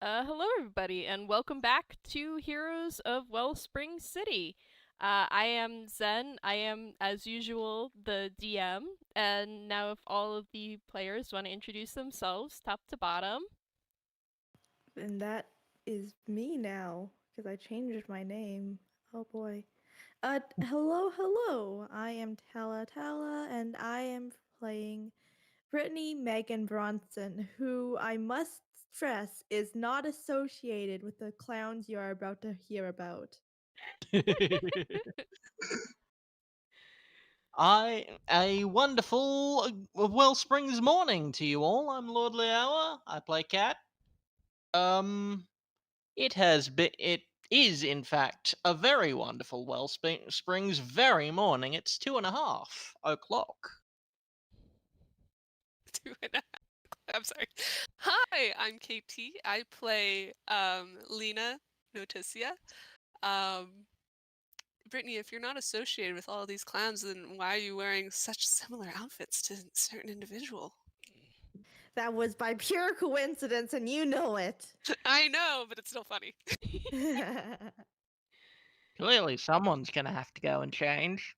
Hello, everybody, and welcome back to Heroes of Wellspring City. I am Zen. I am, as usual, the DM. And now, if all of the players want to introduce themselves, top to bottom. And that is me now, because I changed my name. Oh boy. Hello. I am Talatala, and I am playing Brittney Megan Bronson, who I must stress is not associated with the clowns you are about to hear about. A wonderful Wellsprings morning to you all. I'm Lordlyhour. I play Cat. It is in fact a very wonderful Wellsprings very morning. It's 2:30 o'clock. 2.5. I'm sorry. Hi, I'm KT. I play Lina, Noticia. Brittney, if you're not associated with all these clowns, then why are you wearing such similar outfits to a certain individual? That was by pure coincidence, and you know it. I know, but it's still funny. And Clearly, someone's gonna have to go and change.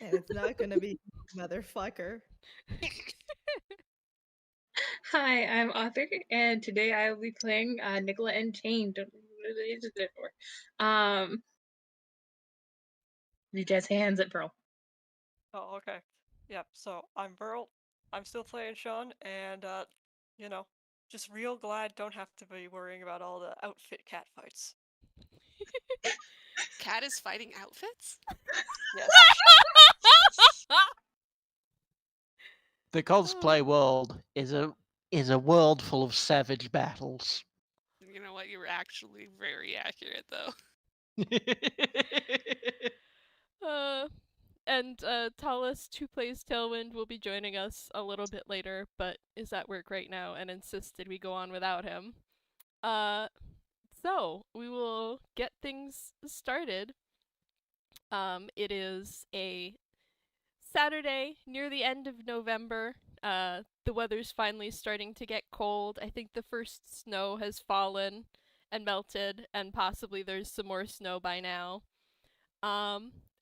it's not gonna be motherfucker. Hi, I'm Arthur, and today I will be playing Nikola N. You just hands at Verl. Oh, okay. Yep, so I'm Verl. I'm still playing Shaun, and, just real glad don't have to be worrying about all the outfit cat fights. Cat is fighting outfits? Yes. The cosplay world is a world full of savage battles. You know what? You were actually very accurate, though. And Tallest, who plays Tailwind, will be joining us a little bit later, but is at work right now and insisted we go on without him. So we will get things started. It is a Saturday near the end of November. The weather's finally starting to get cold. I think the first snow has fallen and melted, and possibly there's some more snow by now.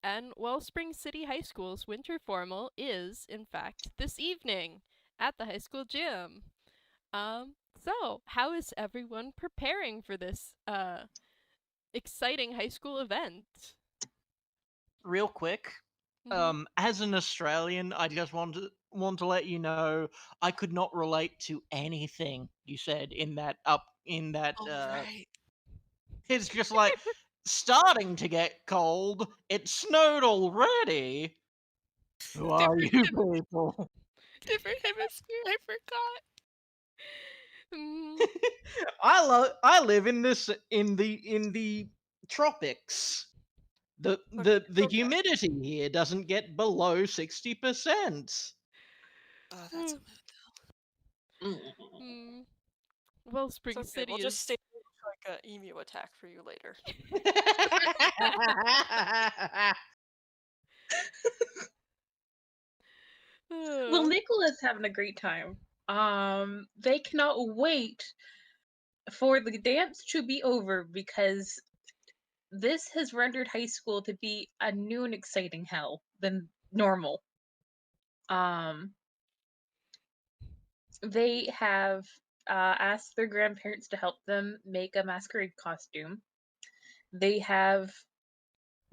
And Wellspring City High School's winter formal is, in fact, this evening at the high school gym. So how is everyone preparing for this exciting high school event? Real quick, Mhm. as an Australian, I just want to let you know I could not relate to anything you said in that Oh, right. it's just like starting to get cold. It snowed already. Who are Different, you people? different hemisphere. I forgot. Mm, I live in the tropics. The Okay. humidity here doesn't get below 60%. Oh, that's a mm, mood, mm. It's Wellspring okay. We'll City just stay is. like an emu attack for you later. Well, Nikola's having a great time. They cannot wait for the dance to be over because this has rendered high school to be a new and exciting hell than normal. Um, they have asked their grandparents to help them make a masquerade costume. They have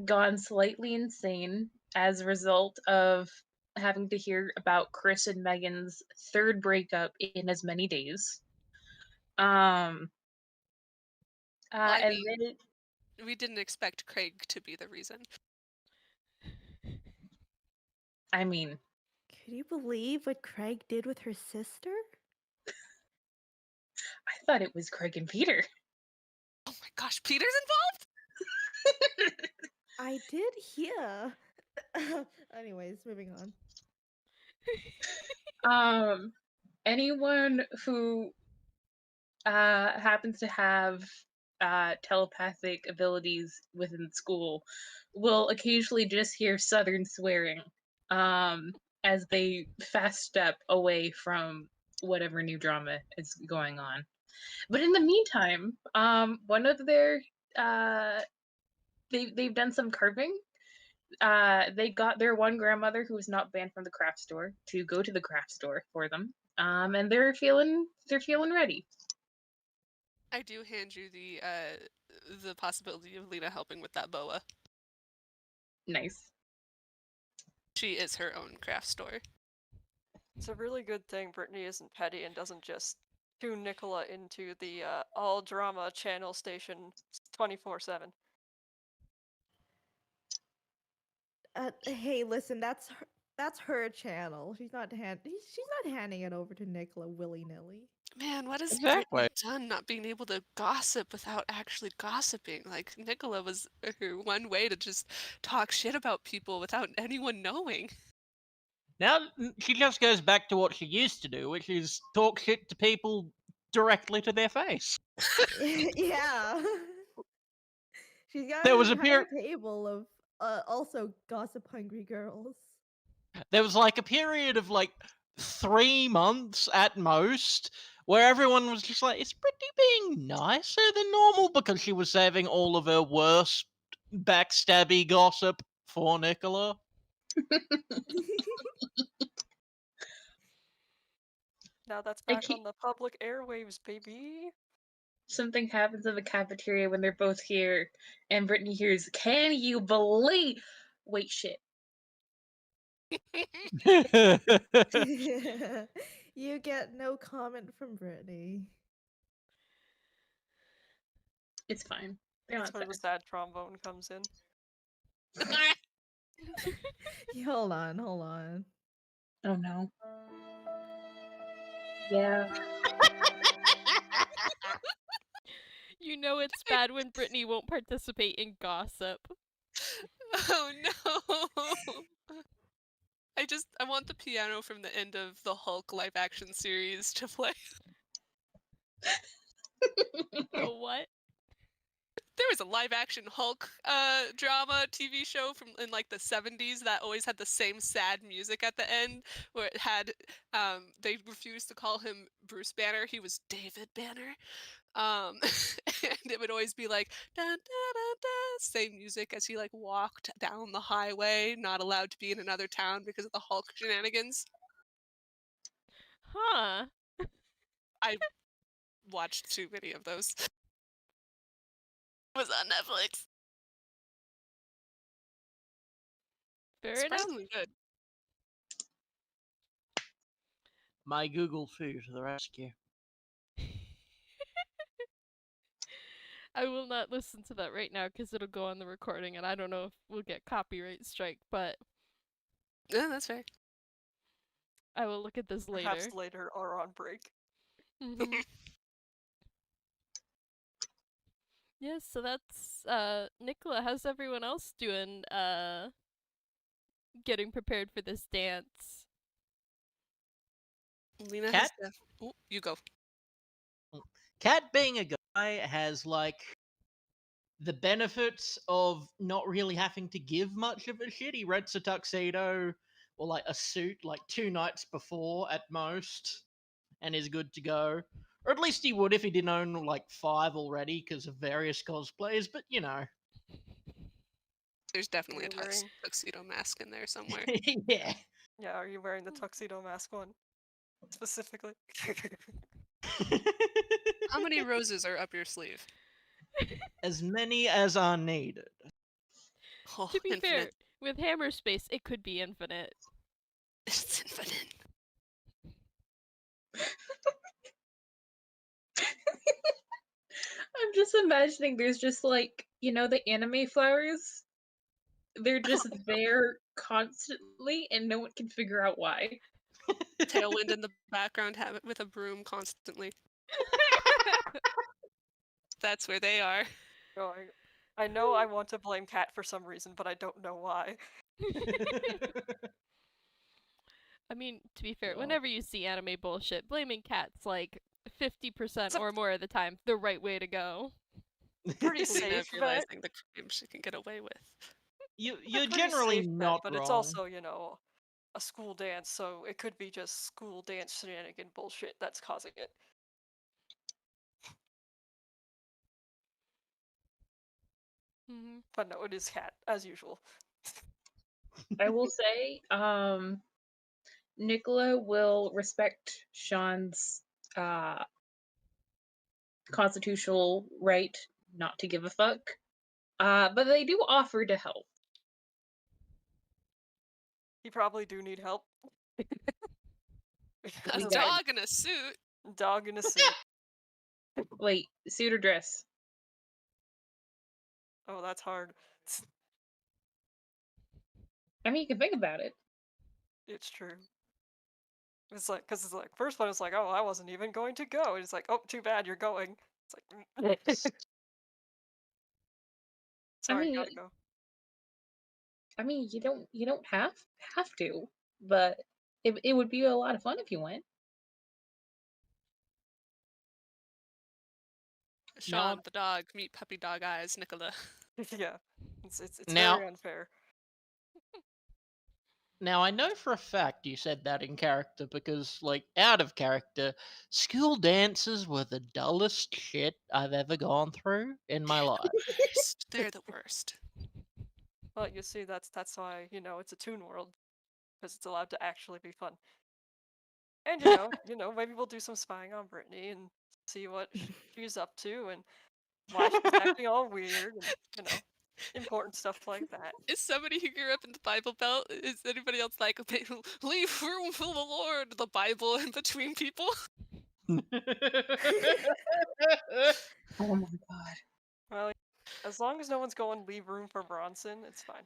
gone slightly insane as a result of having to hear about Chris and Megan's third breakup in as many days. Um, Well, I and mean, then we didn't expect Craig to be the reason. I mean, Could you believe what Craig did with her sister? I thought it was Craig and Peter. Oh my gosh, Peter's I did hear. Anyways, moving on. Anyone who happens to have telepathic abilities within school will occasionally just hear Southern swearing as they fast step away from whatever new drama is going on. But in the meantime, one of their they've done some carving. They got their one grandmother who was not banned from the craft store to go to the craft store for them. And they're feeling ready. I do hand you the possibility of Lina helping with that boa. Nice. She is her own craft store. It's a really good thing Brittney isn't petty and doesn't just tune Nikola into the all drama channel station 24/7. Hey, listen, that's her channel. She's not handing it over to Nikola willy-nilly. Man, what has Exactly. Brittney done not being able to gossip without actually gossiping? Like, Nikola was her one way to just talk shit about people without anyone knowing. Now she just goes back to what she used to do, which is talk shit to people directly to their face. Yeah. She's got There an was a entire table of also gossip-hungry girls. There was like a period of like 3 months at most where everyone was just like, is Brittney being nicer than normal? Because she was saving all of her worst backstabby gossip for Nikola. Now that's I back keep- on the public airwaves, baby. Something happens in the cafeteria when they're both here, and Brittney hears, "Can you believe?" Wait, shit. You get no comment from Brittney. It's fine. They're That's not where the sad. sad trombone comes in. Hold on. Oh no. Yeah. You know it's bad when Brittney won't participate in gossip. Oh no! I want the piano from the end of the Hulk live action series to play. The what? There was a live action Hulk drama TV show from in like the 70s that always had the same sad music at the end, where it had they refused to call him Bruce Banner, he was David Banner. And it would always be like da, da, da, da, same music as he like walked down the highway, not allowed to be in another town because of the Hulk shenanigans. Huh. I watched too many of those. It was on Netflix. Fair enough. Surprisingly good. My Google foo to the rescue. I will not listen to that right now because it'll go on the recording and I don't know if we'll get copyright strike, but Yeah, that's fair. I will look at this later. Perhaps later or on break. Mhm. Yes, so that's Nikola. How's everyone else doing getting prepared for this dance? Lina Cat? has oh, you go. Cat being a guy has like the benefits of not really having to give much of a shit. He rents a tuxedo or like a suit like 2 nights before at most and is good to go. Or at least he would if he didn't own like 5 already because of various cosplays, but you know. There's definitely a You're wearing- tuxedo mask in there somewhere. Yeah. Yeah, are you wearing the tuxedo mask one? Specifically? How many roses are up your sleeve? As many as are needed. Oh, To be fair, infinite. with hammer space, it could be infinite. It's infinite. I'm just imagining there's just like, the anime flowers? They're just there constantly and no one can figure out why. Tailwind in the background with a broom constantly. That's where they are. Going. I know I want to blame Cat for some reason, but I don't know why. I mean, to be fair, Well. whenever you see anime bullshit, blaming cats like 50% It's a- or more of the time the right way to go. Pretty Lina safe bet. realizing the crime she can get away with. You're Pretty generally safe bet, not but wrong. it's also, a school dance, so it could be just school dance shenanigan bullshit that's causing it. Mm-hmm. But no, it is Cat, as usual. I will say, Nikola will respect Shaun's constitutional right not to give a fuck. But they do offer to help. You probably do need help. A We got- dog in a suit. Dog in a suit. Wait, suit or dress? Oh, that's hard. I mean, you can think about it. It's true. It's like, because it's like, first one, it's like, oh, I wasn't even going to go. And it's like, oh, too bad, you're going. It's like, sorry, mean, gotta go. I mean, you don't have to, but it would be a lot of fun if you went. Shaun, the dog, meet puppy dog eyes, Nikola. Yeah. It's Now- very unfair. Now, I know for a fact you said that in character because, like, out of character, school dances were the dullest shit I've ever gone through in my life. Worst. They're the worst. Well, you see, that's why, it's a Toon World. Because it's allowed to actually be fun. And, maybe we'll do some spying on Brittney and see what she's up to and why she's acting all weird and, important stuff like that. Is somebody who grew up in the Bible Belt, is anybody else like, leave room for the Lord, the Bible in between people? Oh my god. Well, as long as no one's going leave room for Bronson, it's fine.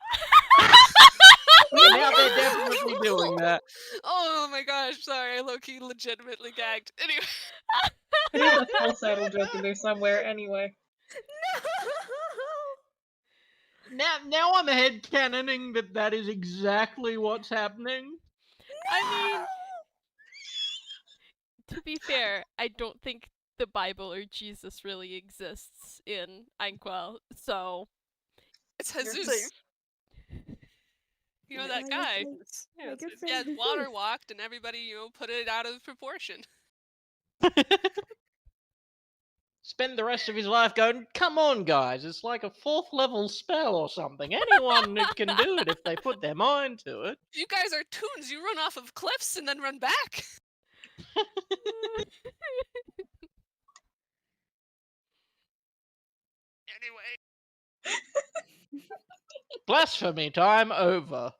Now they're definitely doing that. Oh my gosh, sorry, I low-key legitimately gagged. Anyway. There's a full subtle joke in there somewhere anyway. Now I'm headcanoning that is exactly what's happening. I mean, to be fair, I don't think the Bible or Jesus really exists in Einquell, so It's You're Jesus. safe. You know that guy. Yeah, it's- Yeah, water walked and everybody, put it out of proportion. Spend the rest of his life going, come on, guys, it's like a 4th level spell or something. Anyone can do it if they put their mind to it. You guys are toons. You run off of cliffs and then run back. Anyway. Blasphemy time over.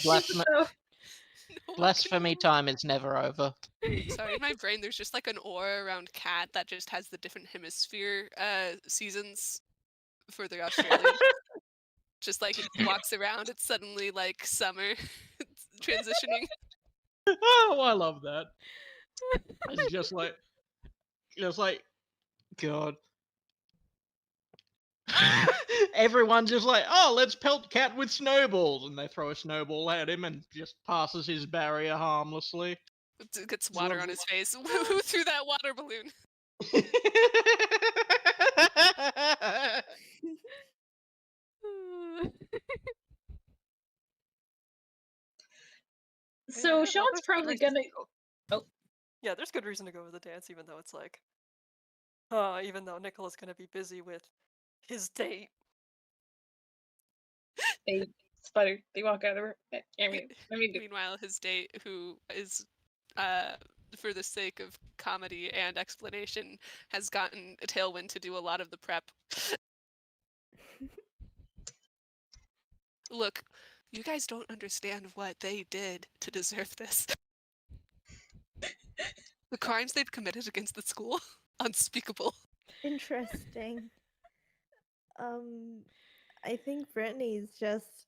Blasphemy, No, blasphemy time is never over. Sorry, in my brain, there's just like an aura around Cat that just has the different hemisphere seasons for the Australian. Just like it walks around, it's suddenly like summer transitioning. Oh, I love that. It's just like, God. Everyone's just like, oh, let's pelt Cat with snowballs, and they throw a snowball at him and just passes his barrier harmlessly. It gets water on his face. Who threw that water balloon? So Yeah, Shaun's there's good probably reason gonna. to go. Oh. Yeah, there's good reason to go with the dance, even though it's like, even though Nikola's gonna be busy with his date. They sputter. They walk out of the room. Meanwhile, his date, who is, for the sake of comedy and explanation, has gotten a Tailwind to do a lot of the prep. Look, you guys don't understand what they did to deserve this. The crimes they've committed against the school, unspeakable. Interesting. I think Brittney's just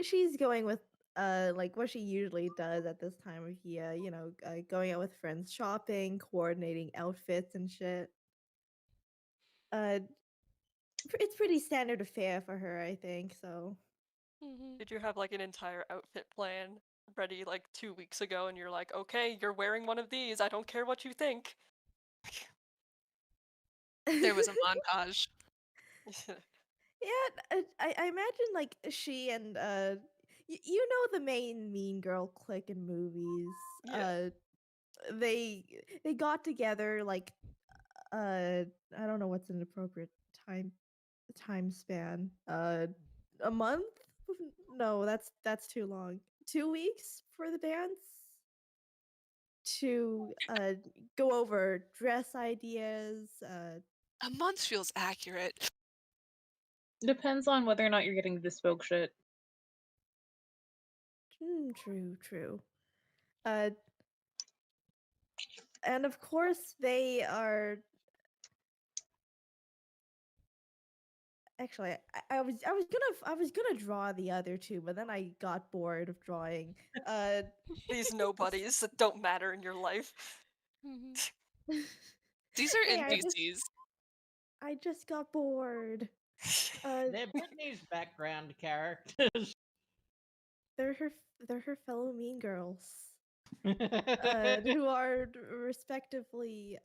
she's going with like what she usually does at this time of year, going out with friends, shopping, coordinating outfits and shit. It's pretty standard affair for her, I think, so. Did you have like an entire outfit plan ready like 2 weeks ago and you're like, okay, you're wearing one of these, I don't care what you think? There was a montage. Yeah, I imagine like she and you know the main mean girl clique in movies. Yeah. They got together like I don't know what's an appropriate time span. A month? No, that's too long. 2 weeks for the dance to go over dress ideas. A month feels accurate. Depends on whether or not you're getting bespoke shit. True. Uh, and of course they are. Actually, I was gonna draw the other two, but then I got bored of drawing. These nobodies that don't matter in your life. Mhm. These are Hey, NPCs. I just got bored. Uh, They're Brittany's background characters. they're her they're her fellow mean girls. Who are respectively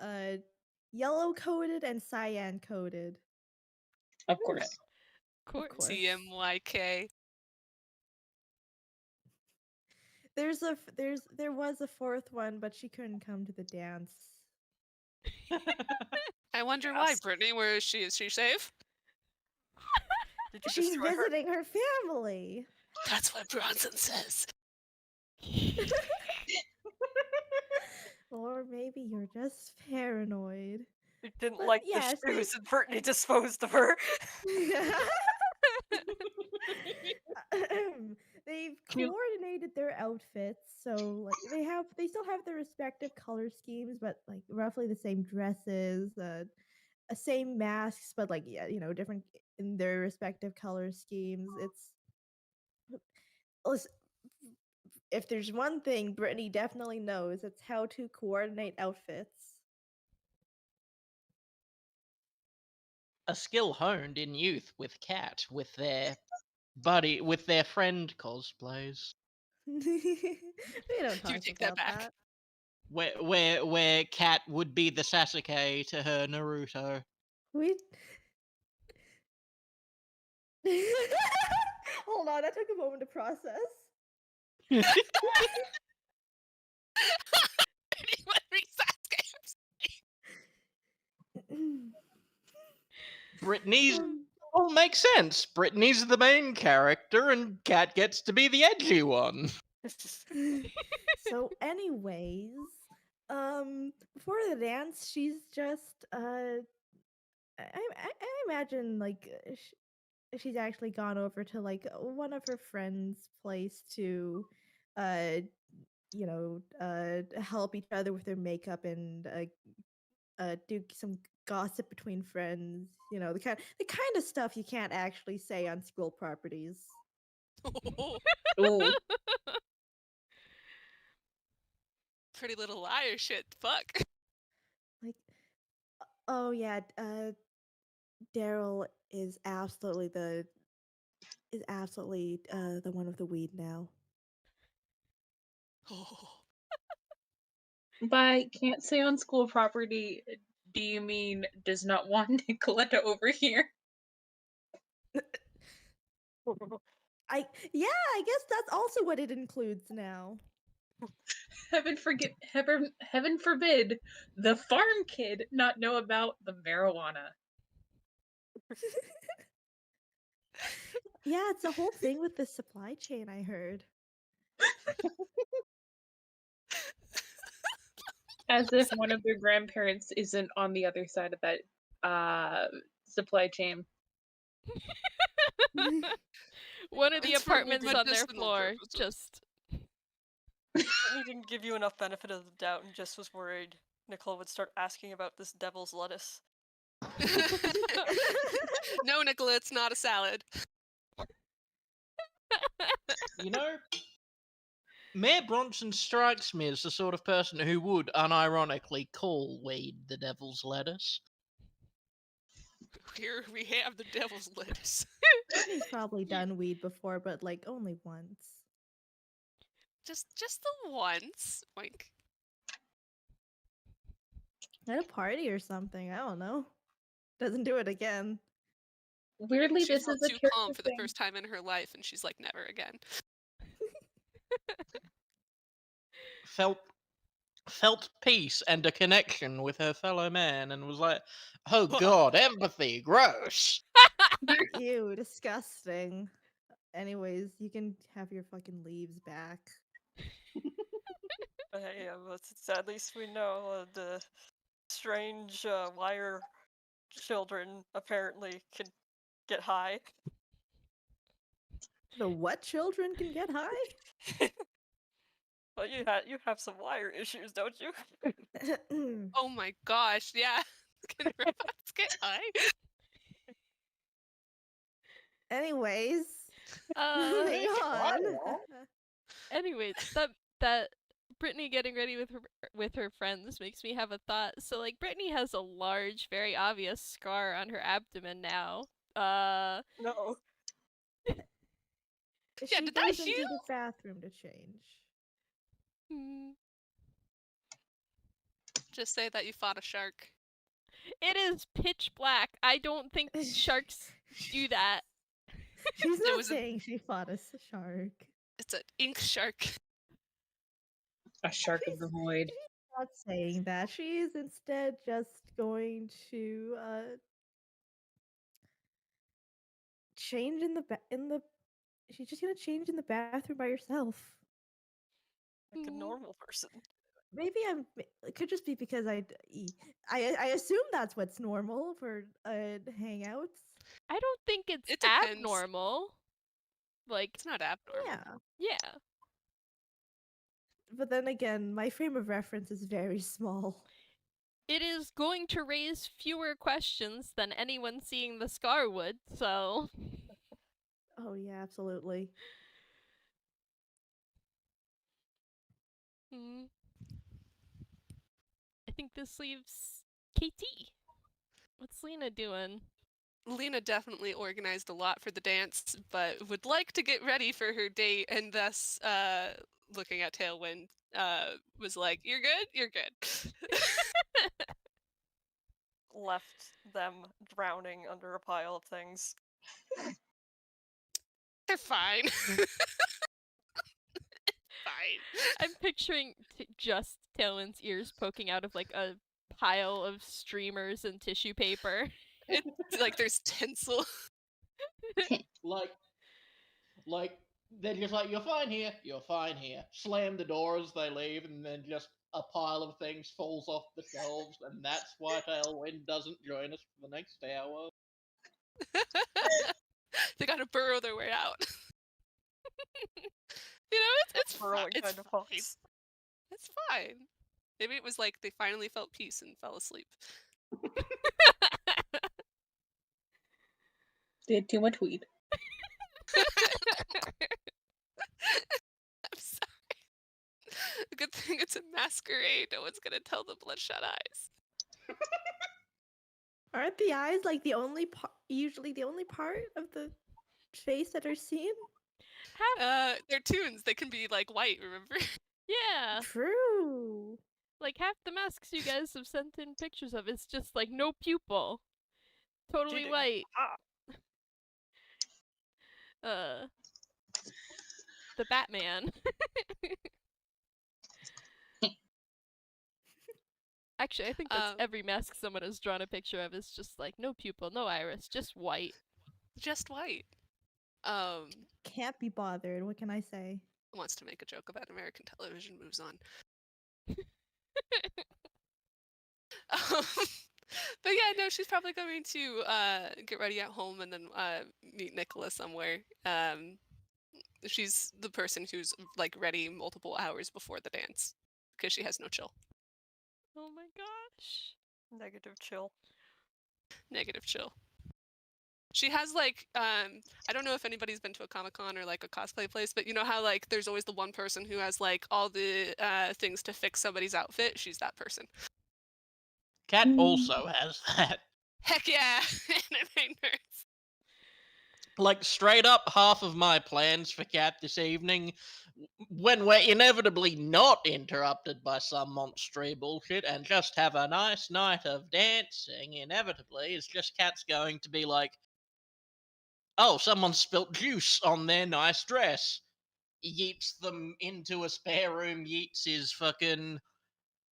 yellow coated and cyan coated. Of Okay. course. Of course. TMYK. There was a fourth one, but she couldn't come to the dance. I wonder why, Yes. Brittney. Where is she? Is she safe? Did you She's destroy her? visiting her family. That's what Bronson says. Or maybe you're just paranoid. You didn't But like yes, the shoes and Brittney disposed of her. They've You- coordinated their outfits, so like they still have their respective color schemes, but like roughly the same dresses, same masks, but like yeah, different in their respective color schemes. Listen, if there's one thing Brittany definitely knows, it's how to coordinate outfits. A skill honed in youth with Cat, with their friend cosplays. We don't You talk take that about back. that. Where Cat would be the Sasuke to her Naruto. We hold on, that took a moment to process. What are Sasuke? Brittany's all makes sense. Brittany's the main character, and Cat gets to be the edgy one. So, anyways, before the dance, she's just I imagine like she's actually gone over to like one of her friends' place to uh help each other with their makeup and do some gossip between friends. The kind of stuff you can't actually say on school properties. Ooh. Pretty Little Liar shit. Fuck. Like, oh yeah, Daryl is absolutely the one with the weed now. Oh. By can't say on school property, do you mean does not want Nikola to overhear? I guess that's also what it includes now. Heaven forbid the farm kid not know about the marijuana. Yeah, it's a whole thing with the supply chain, I heard. As if one of their grandparents isn't on the other side of that supply chain. One of the It's for apartments on their medicinal floor purposes. just Brittney didn't give you enough benefit of the doubt and just was worried Nicole would start asking about this devil's lettuce. No, Nikola, it's not a salad. You know, Mayor Bronson strikes me as the sort of person who would unironically call weed the devil's lettuce. Here we have the devil's lettuce. He's probably done weed before, but like only once. Just the once. Like, At a party or something, I don't know. Doesn't do it again. Weirdly, She this felt is a too character calm for the thing. first time in her life, and she's like, never again. Felt peace and a connection with her fellow man, and was like, "Oh God, empathy, gross." Ew, disgusting. Anyways, you can have your fucking leaves back. But hey, but at least we know the strange wire children apparently can get high. The what children can get high? Well, you have some wire issues, don't you? Oh my gosh, yeah. Can robots get high? Anyways, Uh, moving on. anyway, that Brittney getting ready with her friends makes me have a thought. So like Brittney has a large, very obvious scar on her abdomen now. No. She did that goes into heal? the bathroom to change. hmm, Just say that you fought a shark. it is pitch black. I don't think sharks do that. She's It not was a- saying she fought a shark. It's an ink shark. A shark of the void. She's not saying that. She is instead just going to change in the. She's just gonna change in the bathroom by herself. Like a Mhm. normal person. Maybe it could just be because I assume that's what's normal for hangouts. I don't think it's It depends. abnormal. Like, It's not abnormal. Yeah. yeah. But then again, my frame of reference is very small. It is going to raise fewer questions than anyone seeing the scar would, so. Oh yeah, absolutely. Hmm. I think this leaves KT. What's Lina doing? Lina definitely organized a lot for the dance, but would like to get ready for her date, and thus, looking at Tailwind, was like, "You're good. You're good." Left them drowning under a pile of things. They're fine. Fine. I'm picturing just Tailwind's ears poking out of like a pile of streamers and tissue paper. It's like there's tinsel. Like they're just like, "You're fine here, you're fine here." Slam the door as they leave, and then just a pile of things falls off the shelves, and that's why Tailwind doesn't join us for the next hour. They gotta burrow their way out. You know, it's fine. Burrowing It's kind of fine. fucks. It's fine. Maybe it was like they finally felt peace and fell asleep. They had too much weed. I'm sorry. Good thing it's a masquerade. No one's gonna tell the bloodshot eyes. Aren't the eyes like the only usually the only part of the face that are seen? They're tunes. They can be like white. Remember? Yeah. True. Like half the masks you guys have sent in pictures of, it's just like no pupil. Totally Cheating. white. Ah. The Batman. Actually, I think that's every mask someone has drawn a picture of is just like no pupil, no iris, just white. Just white. Can't be bothered. What can I say? Wants to make a joke about American television, moves on. But yeah, no, she's probably going to get ready at home and then meet Nikola somewhere. She's the person who's like ready multiple hours before the dance because she has no chill. Oh my gosh. Negative chill. Negative chill. She has like I don't know if anybody's been to a Comic-Con or like a cosplay place, but you know how like there's always the one person who has like all the things to fix somebody's outfit? She's that person. Cat also has that. Heck yeah, anime nerds. Like, straight up, half of my plans for Cat this evening, when we're inevitably not interrupted by some monstrous bullshit and just have a nice night of dancing, inevitably, is just Cat's going to be like, oh, someone spilt juice on their nice dress. Yeets them into a spare room, yeets his fucking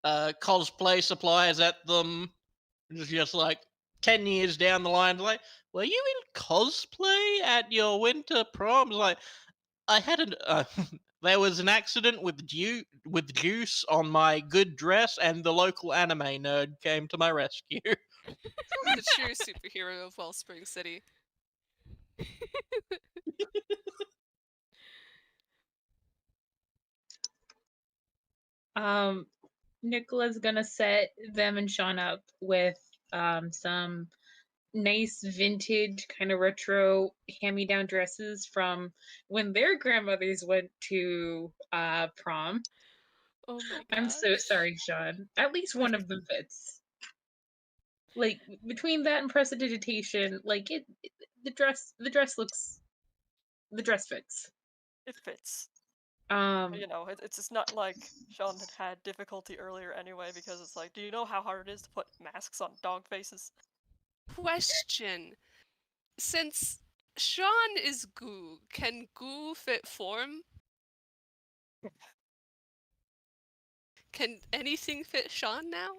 cosplay supplies at them. It's just like 10 years down the line, like, were you in cosplay at your winter prom? Like, I had an. There was an accident with juice on my good dress, and the local anime nerd came to my rescue. The true superhero of Wellspring City. Nicola's gonna set them and Shaun up with some nice vintage kind of retro hand-me-down dresses from when their grandmothers went to prom. Oh my gosh. I'm so sorry, Shaun. At least one of them fits. Like between that and prestidigitation, like the dress fits. It fits. Um, You know, it's just not like Shaun had difficulty earlier anyway, because it's like, do you know how hard it is to put masks on dog faces? Question. Since Shaun is goo, can goo fit form? Can anything fit Shaun now?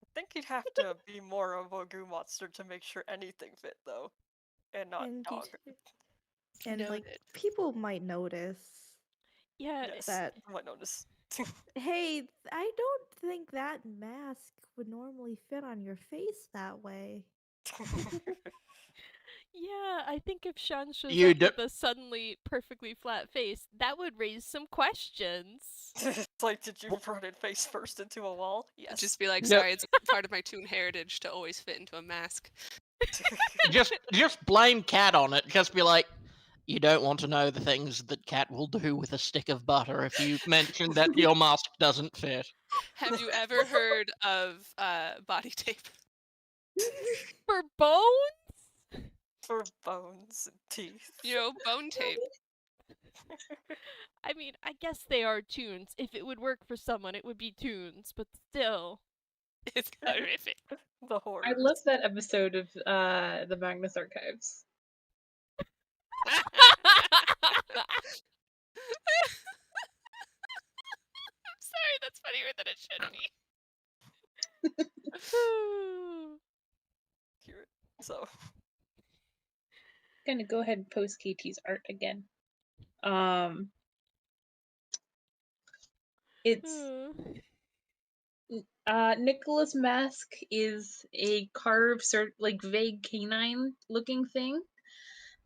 I think you'd have to be more of a goo monster to make sure anything fit, though, and not And dog. and like Noted. people might notice Yeah, Yes, that. you might notice. Hey, I don't think that mask would normally fit on your face that way. yeah, I think if Shaun shows You up do- with a suddenly perfectly flat face, that would raise some questions. It's like, did you run it face first into a wall? Yes. Just be like, No. sorry, it's part of my toon heritage to always fit into a mask. just blame Cat on it. Just be like, you don't want to know the things that Cat will do with a stick of butter if you mention that your mask doesn't fit. Have you ever heard of body tape? For bones? For bones and teeth. You know, bone tape. I mean, I guess they are tunes. If it would work for someone, it would be tunes, but still. It's horrific. The horror. I love that episode of the Magnus Archives. I'm sorry, that's funnier than it should be. Hear it. So Gonna go ahead and post KT's art again. It's Nicola's mask is a carved sort like vague canine looking thing.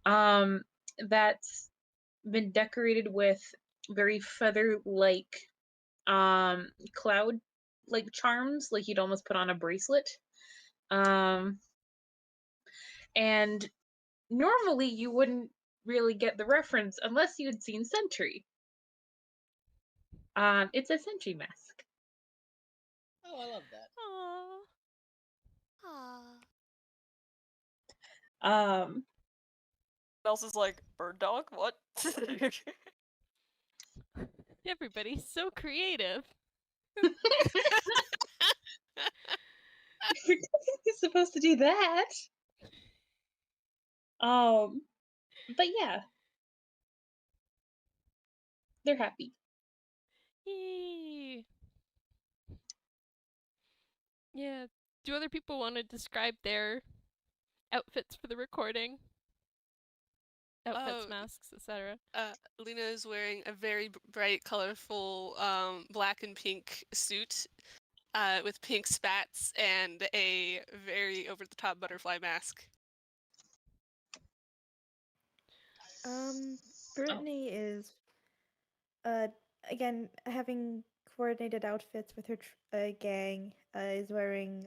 That's been decorated with very feather like cloud like charms, like you'd almost put on a bracelet. And normally you wouldn't really get the reference unless you had seen Sentry. It's a Sentry mask. Oh, I love that. Aww. else is like, bird dog? What? Everybody's so creative. He's supposed to do that. But yeah. They're happy. Yay. Yeah. Do other people want to describe their outfits for the recording? Outfits, Oh, masks, etc. Lina is wearing a very bright, colorful black and pink suit with pink spats and a very over-the-top butterfly mask. Brittney is again having coordinated outfits with her gang. Is wearing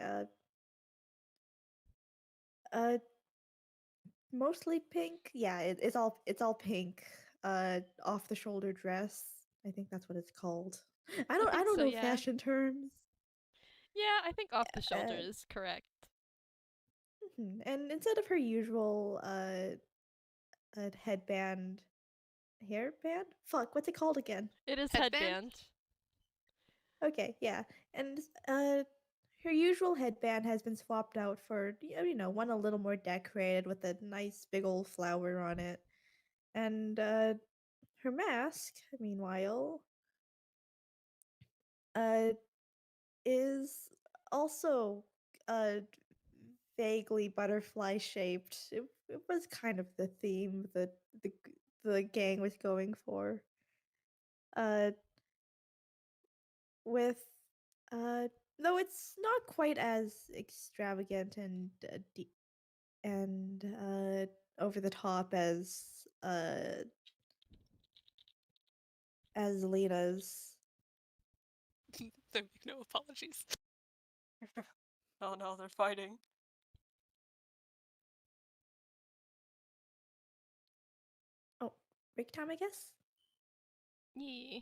mostly pink. Yeah, it's all pink. Off the shoulder dress. I think that's what it's called. I don't think so, know yeah. fashion terms. Yeah, I think off the shoulder is correct. And instead of her usual headband, hairband. Fuck, what's it called again? It is Headband? headband. Okay, yeah, and her usual headband has been swapped out for one a little more decorated with a nice big old flower on it, and her mask, meanwhile, uh, is also vaguely butterfly shaped. It was kind of the theme the the gang was going for. Uh, with though it's not quite as extravagant and over the top as Lina's. There make no apologies. Oh no, they're fighting. Oh, break time, I guess. Yeah.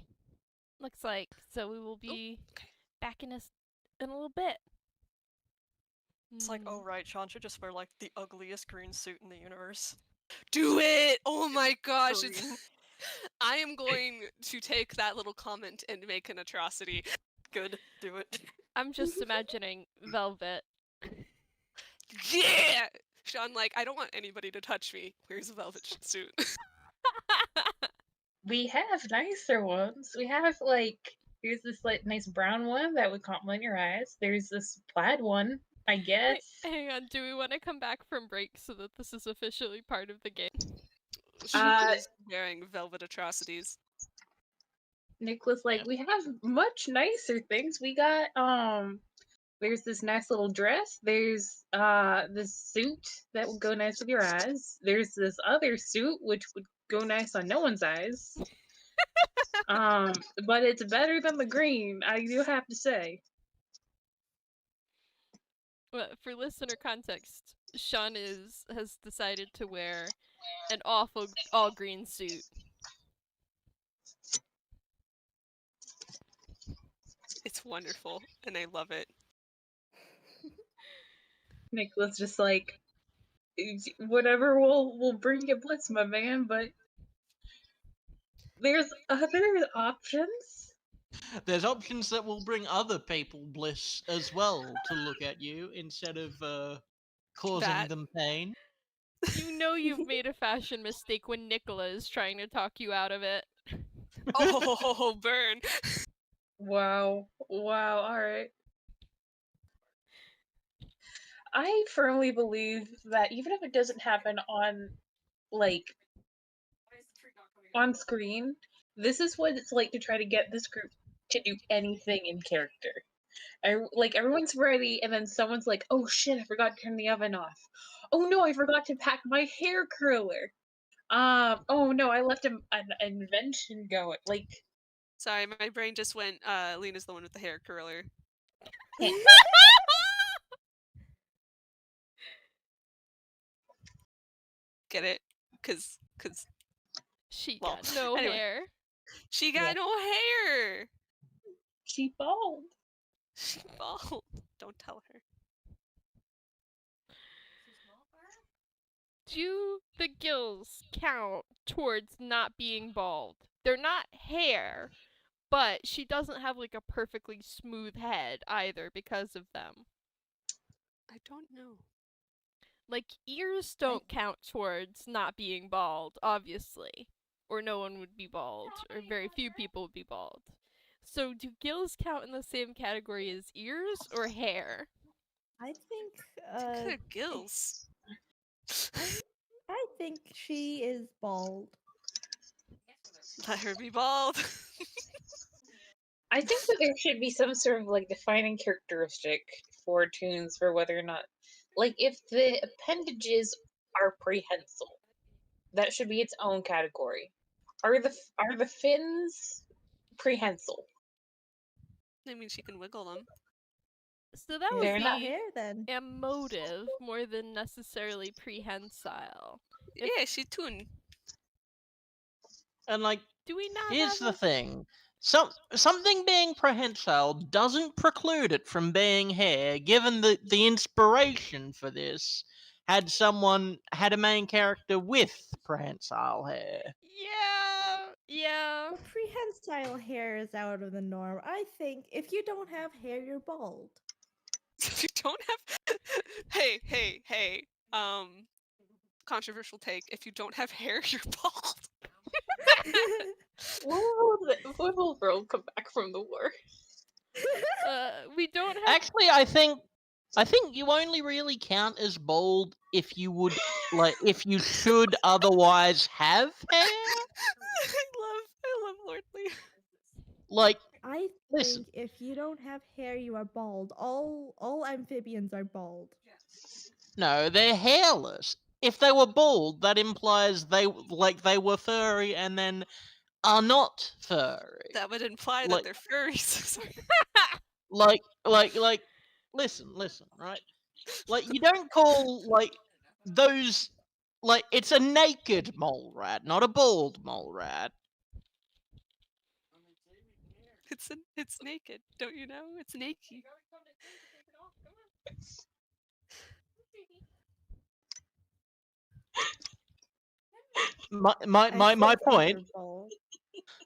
Looks like so we will be okay. back in a little bit. It's like, oh Hmm. right, Shaun should just wear like the ugliest green suit in the universe. Do it! Oh my gosh, Green. I am going to take that little comment and make an atrocity. Good, do it. I'm just imagining Velvet. Yeah! Shaun, like, I don't want anybody to touch me. Where's a velvet suit? We have nicer ones. We have here's this nice brown one that would complement your eyes. There's this plaid one, I guess. Hang on, do we want to come back from break so that this is officially part of the game? Shaun is wearing velvet atrocities. Nicholas, Yeah. we have much nicer things. We got there's this nice little dress. There's this suit that would go nice with your eyes. There's this other suit which would go nice on no one's eyes. But it's better than the green, I do have to say. Well, for listener context, Shaun has decided to wear an awful all green suit. It's wonderful, and I love it. Nicholas just whatever will bring you bliss, my man, but there's other options. There's options that will bring other people bliss as well to look at you instead of causing That- them pain. You know you've made a fashion mistake when Nikola is trying to talk you out of it. Oh, burn! Wow, alright. I firmly believe that even if it doesn't happen on on screen, this is what it's like to try to get this group to do anything in character. Everyone's ready, and then someone's like, "Oh shit, I forgot to turn the oven off. Oh no, I forgot to pack my hair curler. Oh no, I left an invention going." Sorry, my brain just went, Lina's the one with the hair curler. Get it? Cause She Well, got no anyway. hair. she got Yeah. no hair! She bald. She bald. Don't tell her. Do the gills count towards not being bald? They're not hair, but she doesn't have like a perfectly smooth head either because of them. I don't know. Like ears don't count towards not being bald, obviously. Or no one would be bald, or very few people would be bald. So do gills count in the same category as ears or hair? I think Look at her gills. I think she is bald. Let her be bald. I think that there should be some sort of defining characteristic for tunes for whether or not, if the appendages are prehensile, that should be its own category. Are the fins prehensile? I mean, she can wiggle them. So that They're would not be hair then. emotive more than necessarily prehensile. Yeah, she tune. And Do we not here's have the thing. Something being prehensile doesn't preclude it from being hair, given that the inspiration for this had a main character with prehensile hair. Yeah. But prehensile hair is out of the norm. I think if you don't have hair, you're bald. If you don't have, hey, controversial take. If you don't have hair, you're bald. When will Verl come back from the war? We don't have. Actually, I think you only really count as bald if you would if you should otherwise have hair. I love Lordly. Like, I think listen. if you don't have hair, you are bald. All amphibians are bald. No, they're hairless. If they were bald, that implies they were furry and then are not furry. That would imply Like- that they're furries. Sorry. Like, listen, right? Like, you don't call those it's a naked mole rat, not a bald mole rat. It's naked, don't you know? It's naked.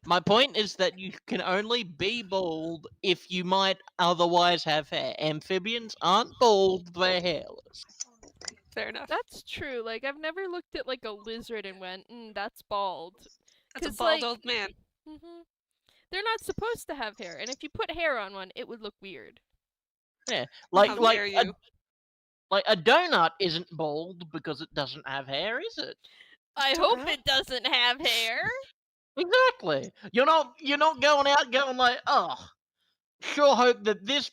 My point is that you can only be bald if you might otherwise have hair. Amphibians aren't bald, they're hairless. Fair enough. That's true. Like, I've never looked at like a lizard and went, that's bald. That's a 'Cause, bald like, old man. They're not supposed to have hair, and if you put hair on one, it would look weird. Yeah, How dare you? a donut isn't bald because it doesn't have hair, is it? I hope it doesn't have hair. Exactly. You're not going out going like, oh, sure hope that this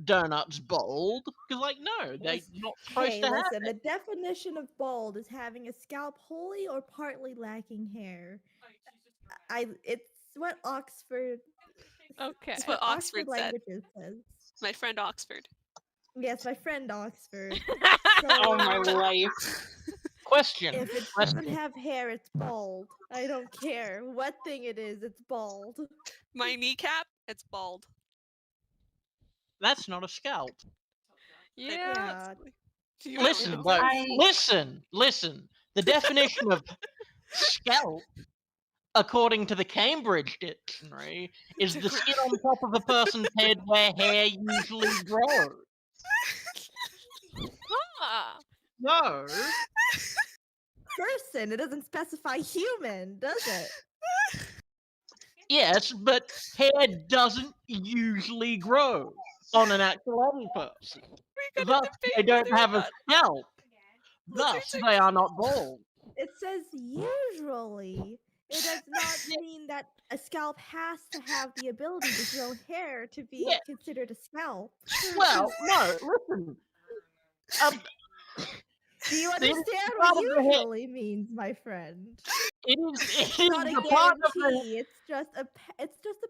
donut's bald. Because no, they're not supposed Hey, to have listen, it. the definition of bald is having a scalp wholly or partly lacking hair. It's what Oxford. Okay. It's what Oxford said. Languages says. My friend Oxford. Yes, my friend Oxford. Oh my life. Question. If it doesn't have hair, it's bald. I don't care what thing it is, it's bald. My kneecap, it's bald. That's not a scalp. Yeah. You don't Listen, know. though. Listen. The definition of scalp, according to the Cambridge Dictionary, is the skin on top of a person's head where hair usually grows. Ah. No. Person, it doesn't specify human, does it? Yes, but hair doesn't usually grow on an actual person. Thus, they don't have a scalp. Thus, they are not bald. It says usually. It does not mean that a scalp has to have the ability to grow hair to be Yeah. considered a scalp. Well, no, listen. Do you It is understand part what of the hair. usually means, my friend? It is It's not a the part of the guarantee. It's just a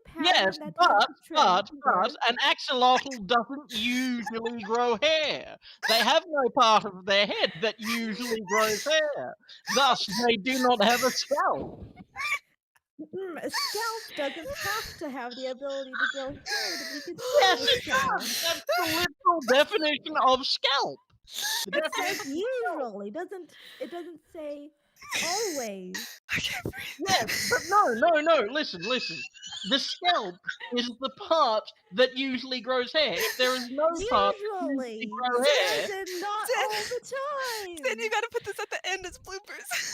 pattern Yes, that but tends to trend towards. an axolotl doesn't usually grow hair. They have no part of their head that usually grows hair. Thus, they do not have a scalp. A scalp doesn't have to have the ability to grow hair to be considered Yes, a it scalp. does. That's the literal definition of scalp. The It says definition- usually. It doesn't say always. I can't breathe. Yes, but no. Listen. The scalp is the part that usually grows hair. If there is no part that Usually. usually grows hair, Says it not all the time. Then you gotta put this at the end as bloopers.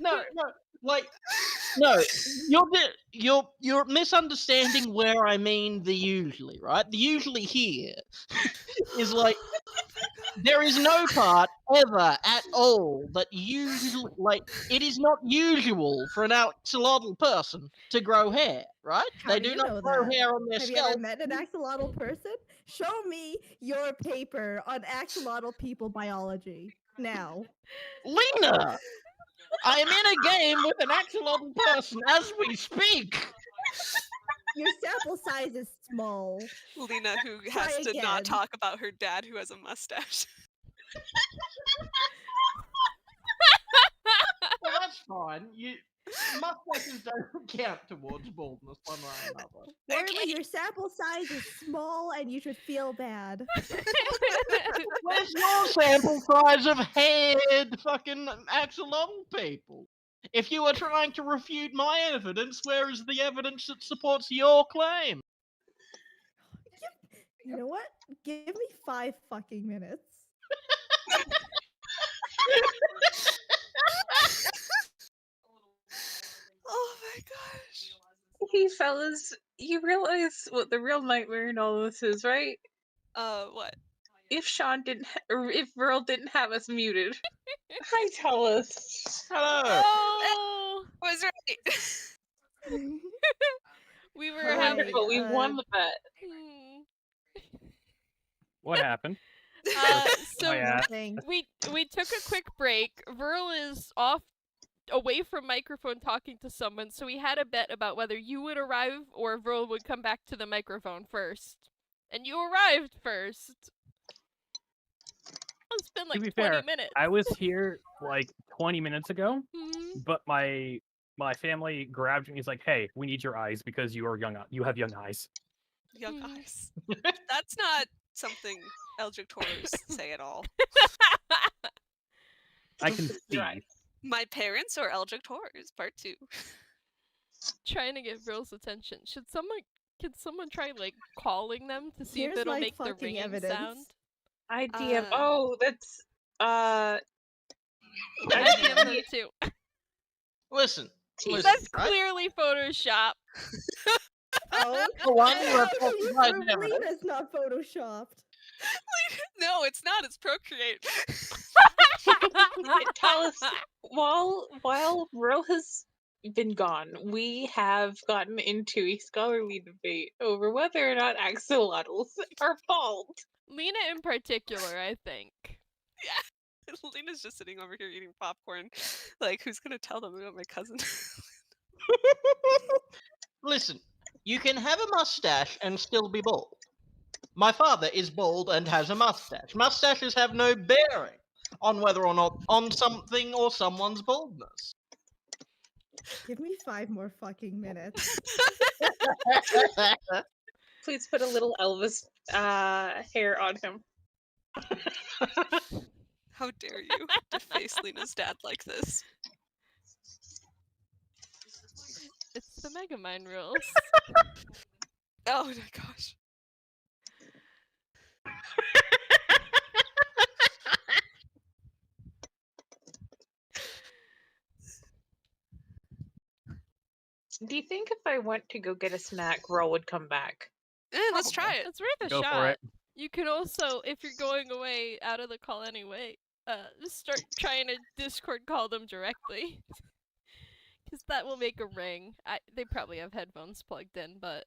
no, you're misunderstanding where I mean the usually, right? The usually here is there is no part ever at all that usually it is not usual for an axolotl person to grow hair, right? How They do do you not know grow that? hair on their Have you scalp. ever met an axolotl person? Show me your paper on axolotl people biology now. Lina, I am in a game with an axolotl person as we speak. Your sample size is small. Lina, who Try has to not again. talk about her dad who has a mustache. Well, that's fine. Mustaches don't count towards baldness one way or another. Worley, your sample size is small and you should feel bad. Where's your sample size of haired fucking axolotl people? If you are trying to refute my evidence, where is the evidence that supports your claim? You know what? Give me 5 fucking minutes. Oh my gosh. Hey, fellas, you realize what the real nightmare in all of this is, right? What? If Shaun didn't, or if Verl didn't have us muted. Hi, Tallest. Hello. Oh, I was right. we were Hi. having. Wonderful, we won the bet. What happened? So yeah. Nothing. we took a quick break. Verl is off away from microphone talking to someone, so we had a bet about whether you would arrive or Verl would come back to the microphone first. And you arrived first. It's been like To be 20 fair, minutes. I was here like 20 minutes ago, Mhm. but my family grabbed me and he's like, "Hey, we need your eyes because you are young. You have young eyes." Young Hmm. eyes. That's not something Eldritch Taurus say at all. I can see. Right. My parents or Eldritch Taurus, part 2. Trying to get Verl's attention. Can someone try like calling them to see Here's if it'll my make the fucking ringing evidence. sound? I DM. Uh, Oh, that's I DM them too. Listen, Jesus. That's right? clearly Photoshop. Oh, For one, you are how do you falsified prove evidence. Lina's not photoshopped? no, it's not. It's Procreate. Tallest, while Verl has been gone, we have gotten into a scholarly debate over whether or not axolotls are bald. Lina in particular, I think. Lina's just sitting over here eating popcorn. Like, who's gonna tell them about my cousin? Listen, you can have a mustache and still be bald. My father is bald and has a mustache. Mustaches have no bearing on whether or not on something or someone's baldness. Give me 5 more fucking minutes. Please put a little Elvis hair on him. How dare you deface Lina's dad like this? It's the Megamind rules. Oh my gosh. Do you think if I went to go get a snack, Verl would come back? Let's try it. It's worth a Go shot. for it. You can also, if you're going away out of the call anyway, just start trying to Discord call them directly. Because that will make a ring. They probably have headphones plugged in, but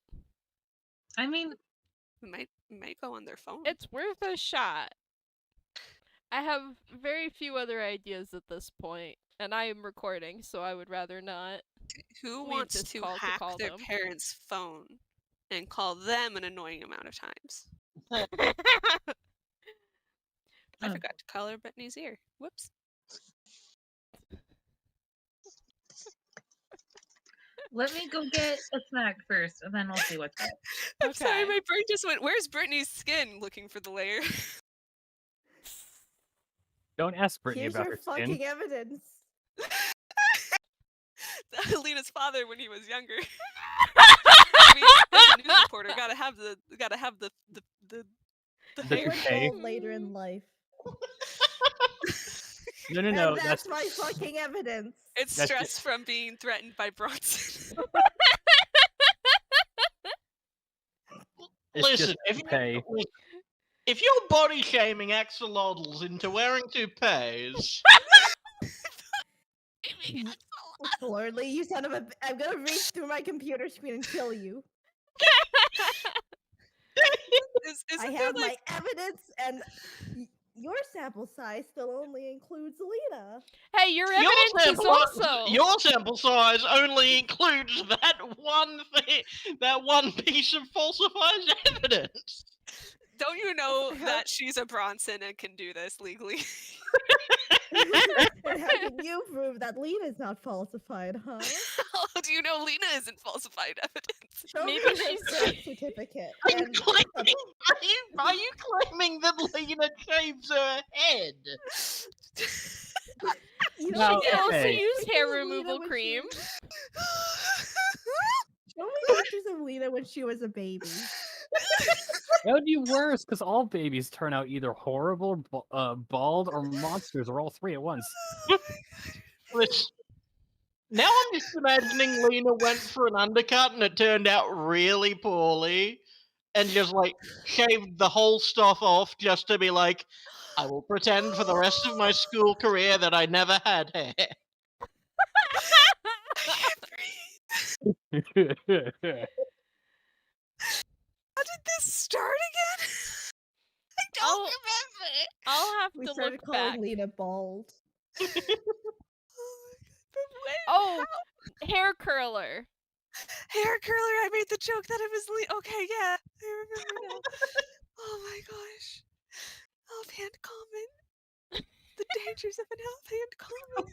I mean, We might go on their phone. it's worth a shot. I have very few other ideas at this point, and I am recording, so I would rather not. Who leave wants this to call to hack call their them. parents' phone and call them an annoying amount of times? I Oh. forgot to color Brittney's ear. Whoops. let me go get a snack first, and then I'll see what's up. I'm sorry, Okay. my brain just went, where's Brittney's skin? Looking for the layer. Don't ask Brittney Here's about your her skin. fucking evidence. Lena's father when he was younger. I mean, as a news reporter, gotta have the The They were touche. bald later in life. No, And no, that's my fucking evidence. It's That's stress from being threatened by Bronson. it's Listen, just pay. if you're body shaming axolotls into wearing toupees, Lordly, you son of a... I'm gonna reach through my computer screen and kill you. I Isn't there have like my evidence, and your sample size still only includes Lina. Hey, your evidence is also. your sample size only includes that one thing, that one piece of falsified evidence. don't you know that she's a Bronson and can do this legally? And how can you prove that Lina's not falsified, huh? How do you know Lina isn't falsified evidence? Show Maybe me her she's birth certificate. Are you And claiming? Are you claiming that Lina shaves her head? you No, know, She can also okay. use hair Pictures of Lina removal when cream. Show me pictures of Lina when she was a baby. That would be worse because all babies turn out either horrible, bald, or monsters, or all three at once. Which now I'm just imagining Lina went for an undercut and it turned out really poorly, and just like shaved the whole stuff off just to be like, I will pretend for the rest of my school career that I never had hair. I can't breathe. How did this start again? I don't I'll- remember. I'll have We to started look calling back. Lina bald. Oh my god! But when? Oh, How? hair curler. Hair curler. I made the joke that it was okay. Yeah, I remember now. Oh my gosh! Offhand comment. The dangers of an offhand comment.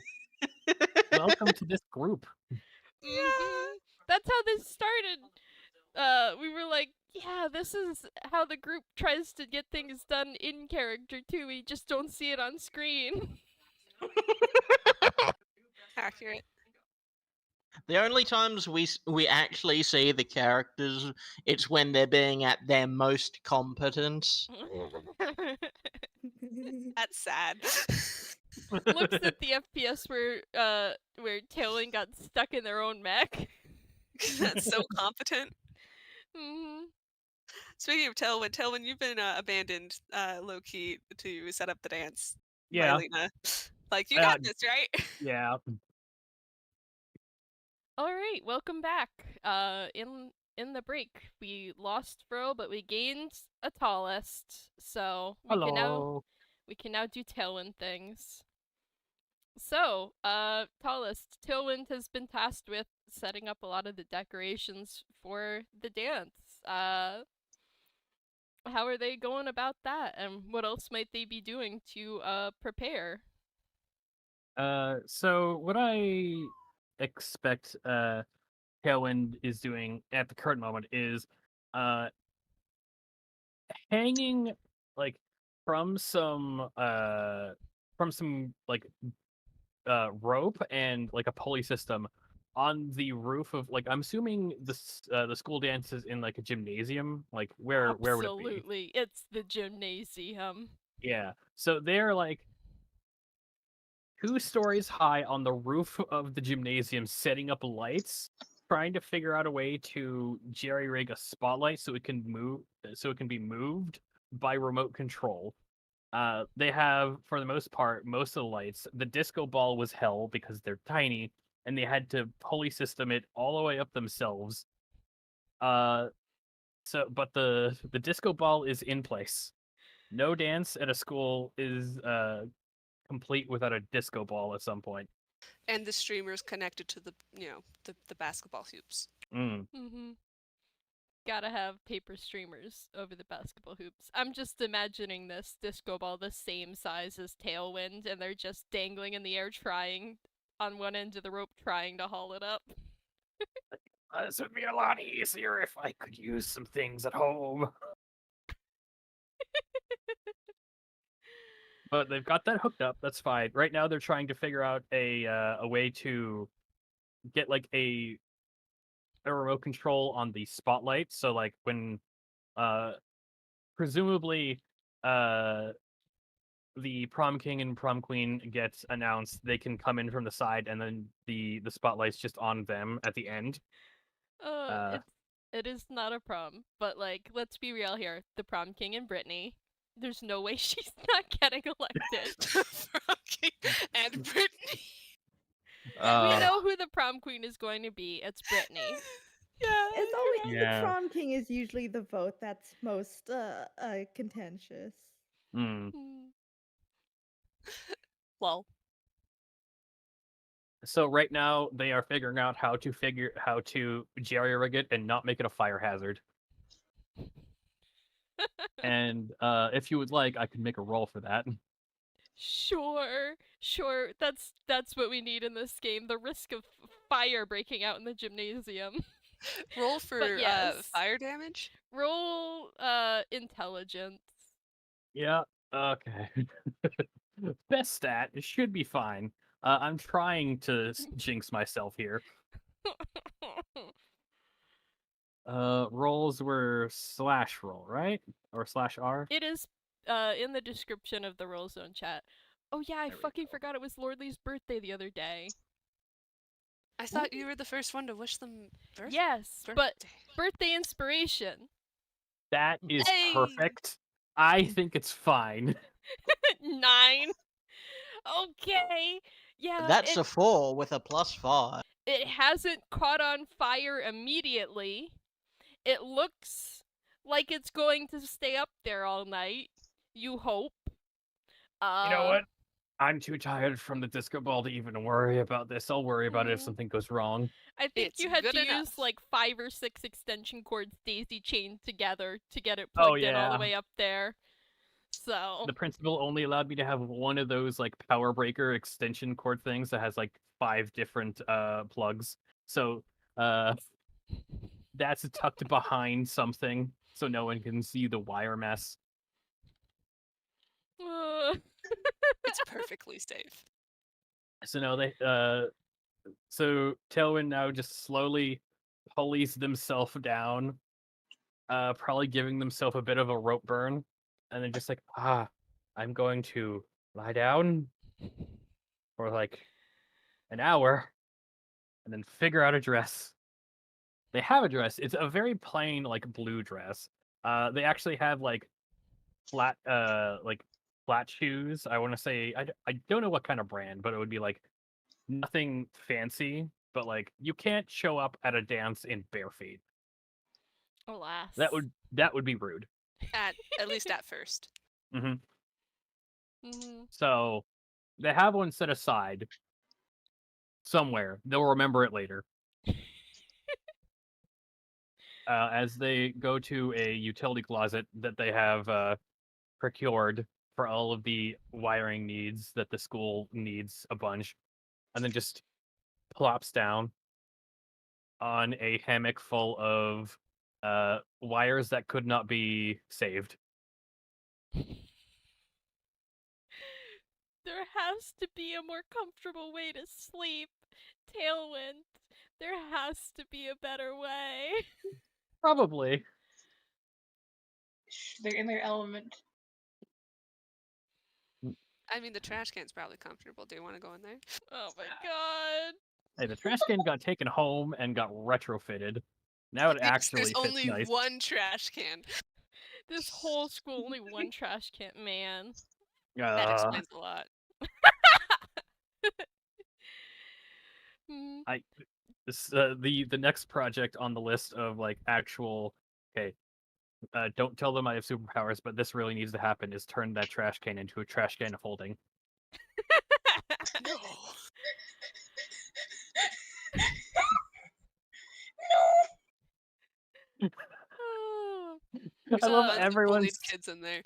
Welcome to this group. Mhm. That's how this started. We were like, yeah, this is how the group tries to get things done in character too. We just don't see it on screen. Accurate. The only times we actually see the characters, it's when they're being at their most competent. That's sad. Looks at the FPS where Tailwind got stuck in their own mech. That's so competent. Mhm. Speaking of Tailwind, you've been abandoned low key to set up the dance. Yeah. By Lina. Like, you got this, right? Yeah. All right, welcome back. In the break, we lost Verl, but we gained a Tallest, so we Hello. can now do Tailwind things. So, Tallest, Tailwind has been tasked with setting up a lot of the decorations for the dance. How are they going about that, and what else might they be doing to prepare? So what I expect Tailwind is doing at the current moment is hanging like from some like rope and like a pulley system on the roof of, like, I'm assuming the school dance is in like a gymnasium. Like where would it be? Absolutely, it's the gymnasium. Yeah. So they're like 2 stories high on the roof of the gymnasium, setting up lights, trying to figure out a way to jerry rig a spotlight so it can be moved by remote control. They have, for the most part, most of the lights. The disco ball was hell because they're tiny, and they had to pulley system it all the way up themselves. But the disco ball is in place. No dance at a school is complete without a disco ball at some point. And the streamers connected to the the basketball hoops. Mm-hmm. Gotta have paper streamers over the basketball hoops. I'm just imagining this disco ball the same size as Tailwind, and they're just dangling in the air, trying on one end of the rope, trying to haul it up. This would be a lot easier if I could use some things at home. But they've got that hooked up. That's fine. Right now, they're trying to figure out a way to get like a remote control on the spotlight. So like when presumably the prom king and prom queen gets announced, they can come in from the side, and then the spotlight's just on them at the end. It is not a prom, but like, let's be real here. The prom king and Brittney. There's no way she's not getting elected. Prom king and Brittney. We know who the prom queen is going to be. It's Brittney. Yeah. It's always Yeah. the prom king is usually the vote that's most contentious. Well. So right now they are figuring out how to jerry rig it and not make it a fire hazard. And if you would like, I could make a roll for that. Sure. That's what we need in this game. The risk of fire breaking out in the gymnasium. Roll for yes. fire damage? Roll intelligence. Yeah. Okay. Best stat. It should be fine. I'm trying to jinx myself here. Rolls were slash roll, right? Or slash R? It is in the description of the Roll Zone chat. Oh yeah, I There we fucking go. forgot it was Lordly's birthday the other day. I thought you were the first one to wish them birthday. Yes, but birthday inspiration. That is Hey! perfect. I think it's fine. 9. Okay. Yeah, That's a 4 with a +5. it hasn't caught on fire immediately. It looks like it's going to stay up there all night. You hope. You know what? I'm too tired from the disco ball to even worry about this. I'll worry about it if something goes wrong. I think It's you had good to use enough. like 5 or 6 extension cords daisy chained together to get it Oh, plugged in all yeah. the way up there. So The principal only allowed me to have one of those like power breaker extension cord things that has like 5 different plugs. So that's tucked behind something so no one can see the wire mess. It's perfectly safe. So no, they so Tailwind now just slowly pulleys themselves down, probably giving themselves a bit of a rope burn, and then just like, I'm going to lie down for like an hour and then figure out a dress. They have a dress. It's a very plain, like blue dress. They actually have like flat shoes. I want to say I don't know what kind of brand, but it would be like nothing fancy, but like you can't show up at a dance in bare feet. alas. That would be rude. At least at first. Mm-hmm. Mhm. So they have one set aside somewhere. They'll remember it later. As they go to a utility closet that they have procured for all of the wiring needs that the school needs a bunch, and then just plops down on a hammock full of wires that could not be saved. There has to be a more comfortable way to sleep. Tailwind. There has to be a better way. Probably. They're in their element. I mean, the trash can's probably comfortable. Do you want to go in there? Oh my god. Hey, the trash can got taken home and got retrofitted. Now it actually There's fits only nice. one trash can. This whole school, only one trash can, man. That explains a lot. Hmm. The next project on the list of like actual don't tell them I have superpowers, but this really needs to happen is turn that trash can into a trash can of holding. No. Oh. There's I love tons of bullied everyone's kids in there.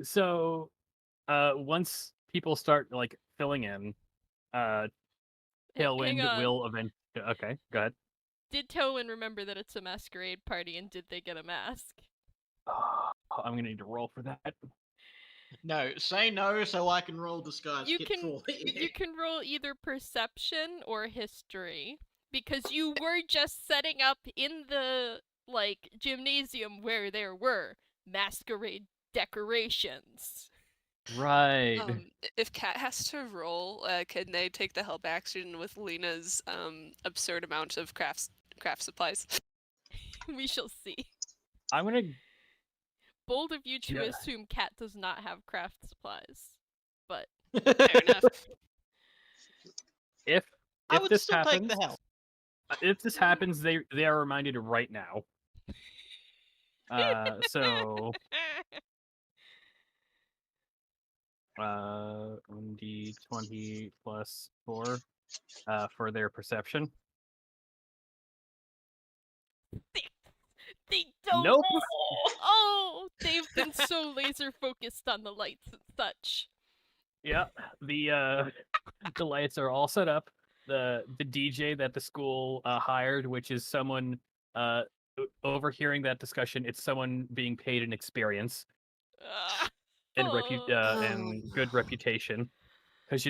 So once people start like filling in, Tailwind hang on. will eventually. Okay, go ahead. Did Tailwind remember that it's a masquerade party and did they get a mask? I'm gonna need to roll for that. No, say no so I can roll disguise You kit can for you can roll either perception or history because you were just setting up in the like gymnasium where there were masquerade decorations. Right. If Kat has to roll, can they take the help action with Lina's absurd amount of craft supplies? We shall see. I'm gonna. Bold of you to Yeah. assume Kat does not have craft supplies, but Fair enough. If I would this still happens, take the help. if this happens, they are reminded right now. So 1d20 plus 4 for their perception. they don't. Nope. Oh, they've been so laser focused on the lights and such. Yeah, the lights are all set up. The DJ that the school hired, which is someone overhearing that discussion, it's someone being paid an experience and and good reputation, because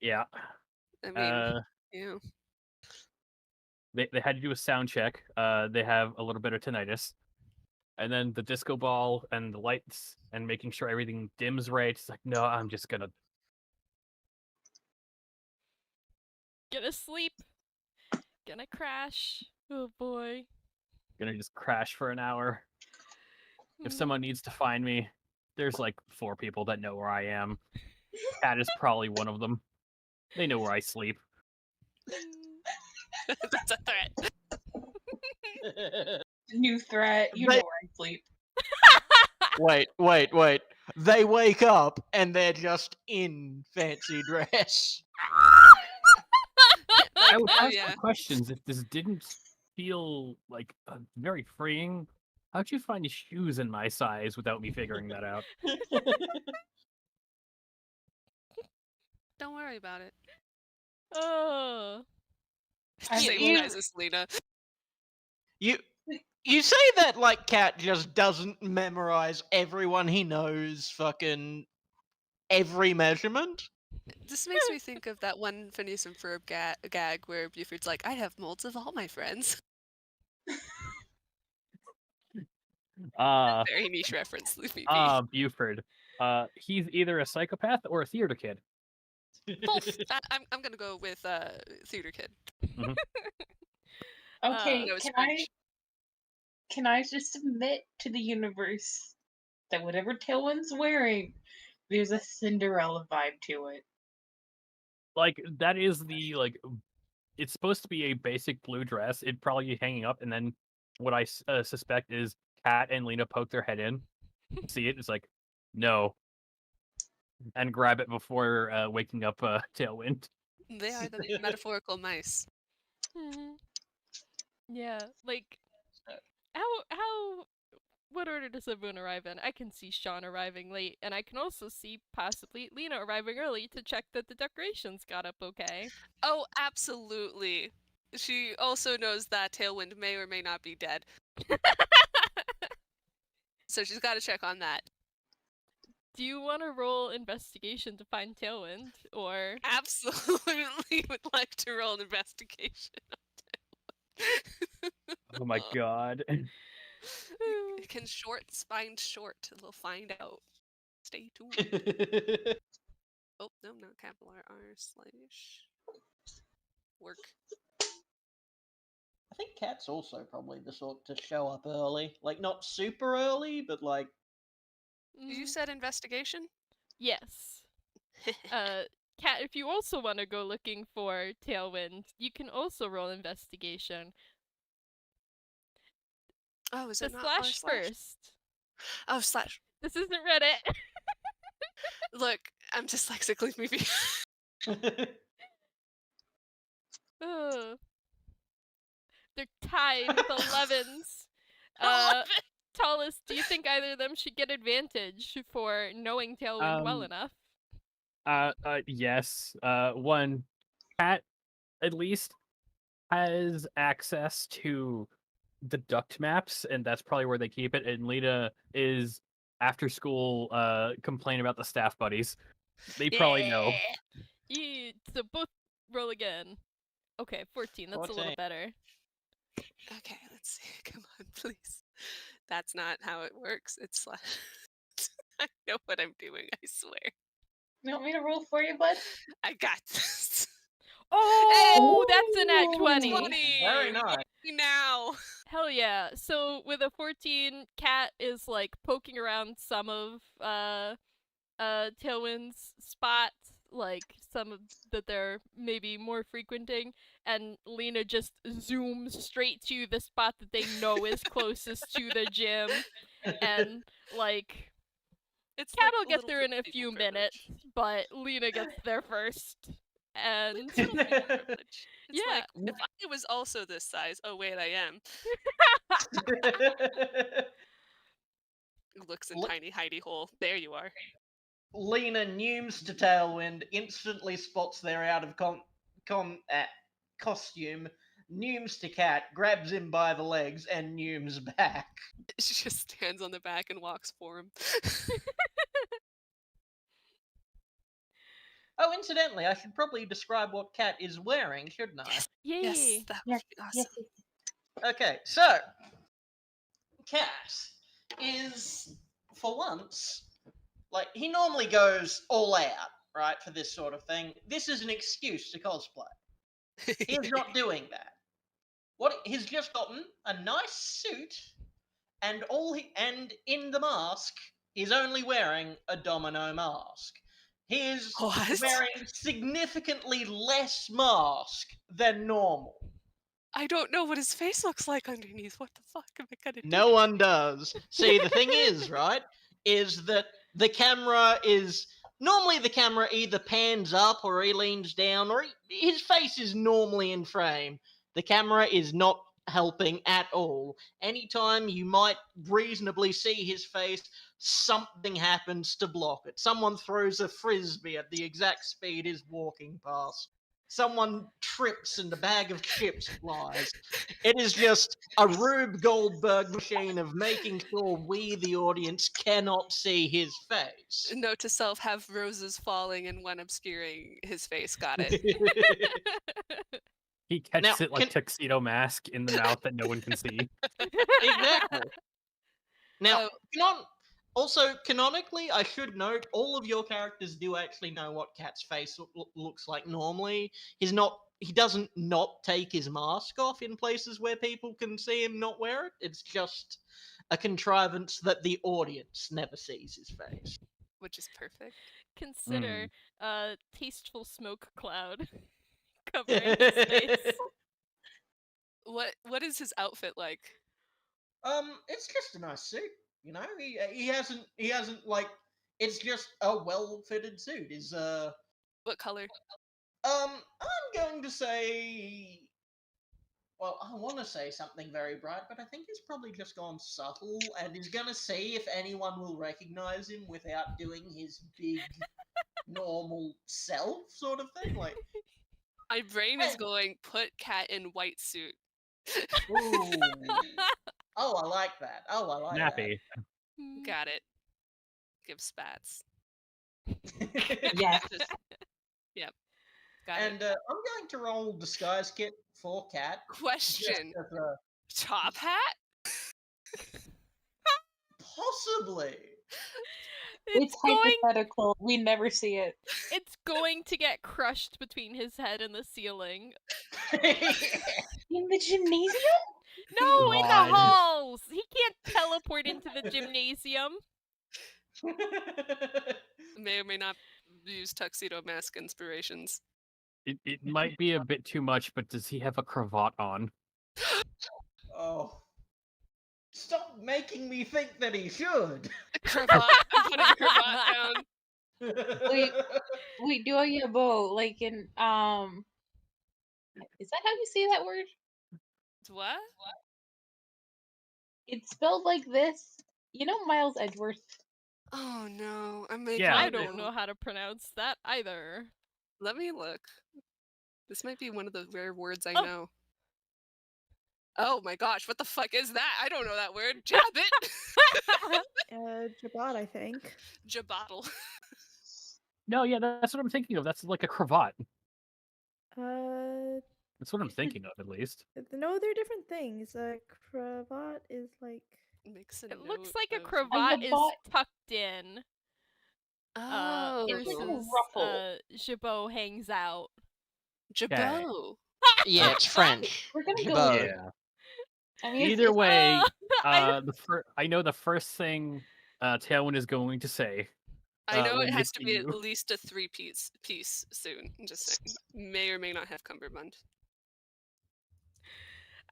Yeah. I mean, yeah. They had to do a sound check. They have a little bit of tinnitus. And then the disco ball and the lights and making sure everything dims right. It's like, no, I'm just gonna. Gonna sleep. Gonna crash. Oh boy. Gonna just crash for an hour. If Mm, someone needs to find me, there's like 4 people that know where I am. Cat is probably one of them. They know where I sleep. mm. That's a threat. New threat. You They- know where I sleep. Wait. They wake up and they're just in fancy dress. I would Oh ask yeah. the questions if this didn't feel like very freeing. How'd you find shoes in my size without me figuring that out? Don't worry about it. Oh. Same you- size as Lina. You say that like Cat just doesn't memorize everyone he knows, fucking every measurement. This makes me think of that one Phineas and Ferb gag where Buford's like, I have molds of all my friends. Very niche reference, leave me be. Buford. He's either a psychopath or a theater kid. Both. I'm gonna go with theater kid. Okay, That was can French. can I just submit to the universe that whatever Tailwind's wearing, there's a Cinderella vibe to it. Like that is the like. It's supposed to be a basic blue dress. It'd probably be hanging up, and then what I suspect is Kat and Lina poke their head in, see it. It's like, no, and grab it before waking up Tailwind. They are the metaphorical mice. Mhm. Yeah, like how what order does everyone arrive in? I can see Shaun arriving late, and I can also see possibly Lina arriving early to check that the decorations got up okay. Oh, absolutely. She also knows that Tailwind may or may not be dead. So she's got to check on that. Do you want to roll investigation to find Tailwind, or Absolutely would like to roll an investigation. Oh my god. Can shorts find short? We'll find out. Stay tuned. Oh, no, not capital R slash work. I think Cat's also probably the sort to show up early. Like, not super early, but like. You Mhm. said investigation? Yes. Kat, if you also want to go looking for Tailwind, you can also roll investigation. Oh, is The it not R slash slash? first. Oh, slash. This isn't Reddit. Look, I'm dyslexic, leave me be. Ugh. They're tied with 11s. 11. Tallest, do you think either of them should get advantage for knowing Tailwind well enough? Yes. One, Cat at least has access to the duct maps, and that's probably where they keep it. And Lita is after school complain about the staff buddies. They probably know. Yeah, so both roll again. Okay, 14. That's a little 14. better. Okay, let's see. Come on, please. That's not how it works. It's slash. I know what I'm doing, I swear. You want me to roll for you, bud? I got this. Oh, that's an at 20. 20! Very nice. Now. Hell yeah. So with a 14, Cat is like poking around some of Tailwind's spots, like some of that they're maybe more frequenting, and Lina just zooms straight to the spot that they know is closest to the gym, and like It's Cat like will get little there in a people few privilege. minutes, but Lina gets there first. And Little people privilege. It's Yeah. like, if I was also this size, oh wait, I am. Looks in Li- tiny hidey hole. There you are. Lina neumes to Tailwind, instantly spots they're out of costume, neumes to Cat, grabs him by the legs, and neumes back. She just stands on the back and walks for him. Oh, incidentally, I should probably describe what Cat is wearing, shouldn't I? Yay! Yes, that would Yes, be awesome. yes. Okay, so Cat is, for once, like, he normally goes all out, right, for this sort of thing. This is an excuse to cosplay. He is not doing that. What he's just gotten a nice suit, and in the mask, he's only wearing a domino mask. He is What? wearing significantly less mask than normal. I don't know what his face looks like underneath. What the fuck am I gonna do? No one does. See, the thing is, right, is that the camera is normally the camera either pans up or he leans down or his face is normally in frame. The camera is not helping at all. Anytime you might reasonably see his face, something happens to block it. Someone throws a frisbee at the exact speed he's walking past. Someone trips and a bag of chips flies. It is just a Rube Goldberg machine of making sure we, the audience, cannot see his face. Note to self: have roses falling and one obscuring his face. Got it. He catches Now, it like tuxedo mask in the mouth that no one can see. Exactly. Now, Oh. also, canonically, I should note, all of your characters do actually know what Cat's face looks like normally. He doesn't not take his mask off in places where people can see him not wear it. It's just a contrivance that the audience never sees his face. Which is perfect. Consider a tasteful smoke cloud covering his face. What is his outfit like? It's just a nice suit, you know. He hasn't like, it's just a well-fitted suit. What color? I'm going to say, well, I want to say something very bright, but I think he's probably just gone subtle and is going to see if anyone will recognize him without doing his big, normal self sort of thing. Like, My brain is going, put Cat in white suit. ooh. Oh, I like that. Oh, I like Nappy. Got it. Give spats. that. Yes. Yep. Got And it. I'm going to roll disguise kit for Cat. Question. Just as a, Top hat? possibly. It's going hypothetical. We never see it. it's going to get crushed between his head and the ceiling. In the gymnasium? No, in the God. halls. He can't teleport into the gymnasium. May or may not use tuxedo mask inspirations. It might be a bit too much, but does he have a cravat on? Oh. Stop making me think that he should. Cravat. I'm putting a cravat down. Wait, do I bow like in is that how you say that word? What? It's spelled like this. You know Miles Edgeworth. Oh no. I may Yeah. I find don't it. know how to pronounce that either. Let me look. This might be one of the rare words I Oh. know. Oh my gosh, what the fuck is that? I don't know that word. Jab it! Jabot, I think. Jabottle. No, yeah, that's what I'm thinking of. That's like a cravat. Uh, That's what I'm thinking of, at least. no, they're different things. A cravat is like. Makes a It looks note like a of- cravat is bought- tucked in. Oh. It's like a Versus ruffle. Jabot hangs out. Jabot. Yeah, it's French. We're gonna go Jabot. with Yeah. I mean, Either way, I I know the first thing Tailwind is going to say. I know when it they has to see be you. at least a three-piece soon. I'm just saying. May or may not have cummerbund.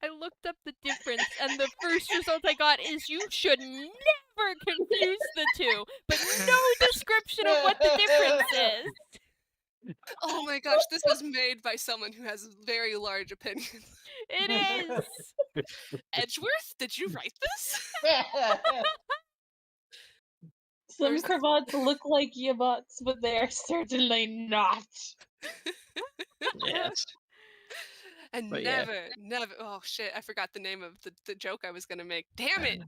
I looked up the difference, and the first result I got is you should never confuse the two, but no description of what the difference is. Oh my gosh, this was made by someone who has very large opinions. It is. Edgeworth, did you write this? some Where's the- cravats look like yabots, but they are certainly not. Yes. And But yeah. never. Oh shit! I forgot the name of the joke I was gonna make. Damn it!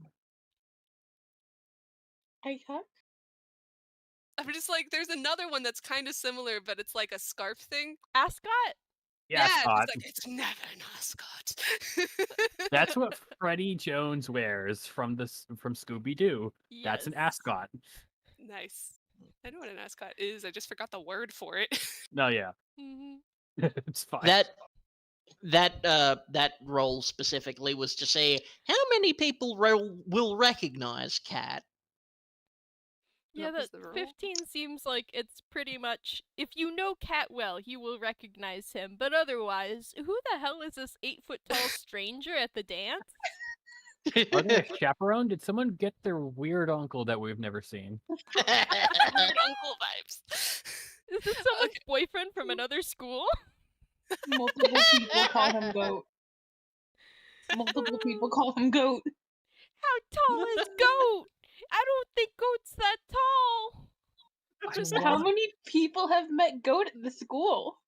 I have I'm just like, there's another one that's kind of similar, but it's like a scarf thing. Ascot? Yeah, Scott. it's like it's never an ascot. That's what Freddie Jones wears from Scooby Doo. That's an Yes. ascot. Nice. I know what an ascot is. I just forgot the word for it. No, yeah, Mhm. it's fine. That role specifically was to say how many people will recognize Cat. Yeah, What was that the rule? 15 seems like it's pretty much if you know Cat well, you will recognize him. But otherwise, who the hell is this 8-foot tall stranger at the dance? Are they a chaperone? Did someone get their weird uncle that we've never seen? Weird uncle vibes. Is this someone's boyfriend from another school? Multiple people call him Goat. Multiple people call him Goat. How tall is Goat? I don't think Goat's that tall. Just how many people have met Goat at the school?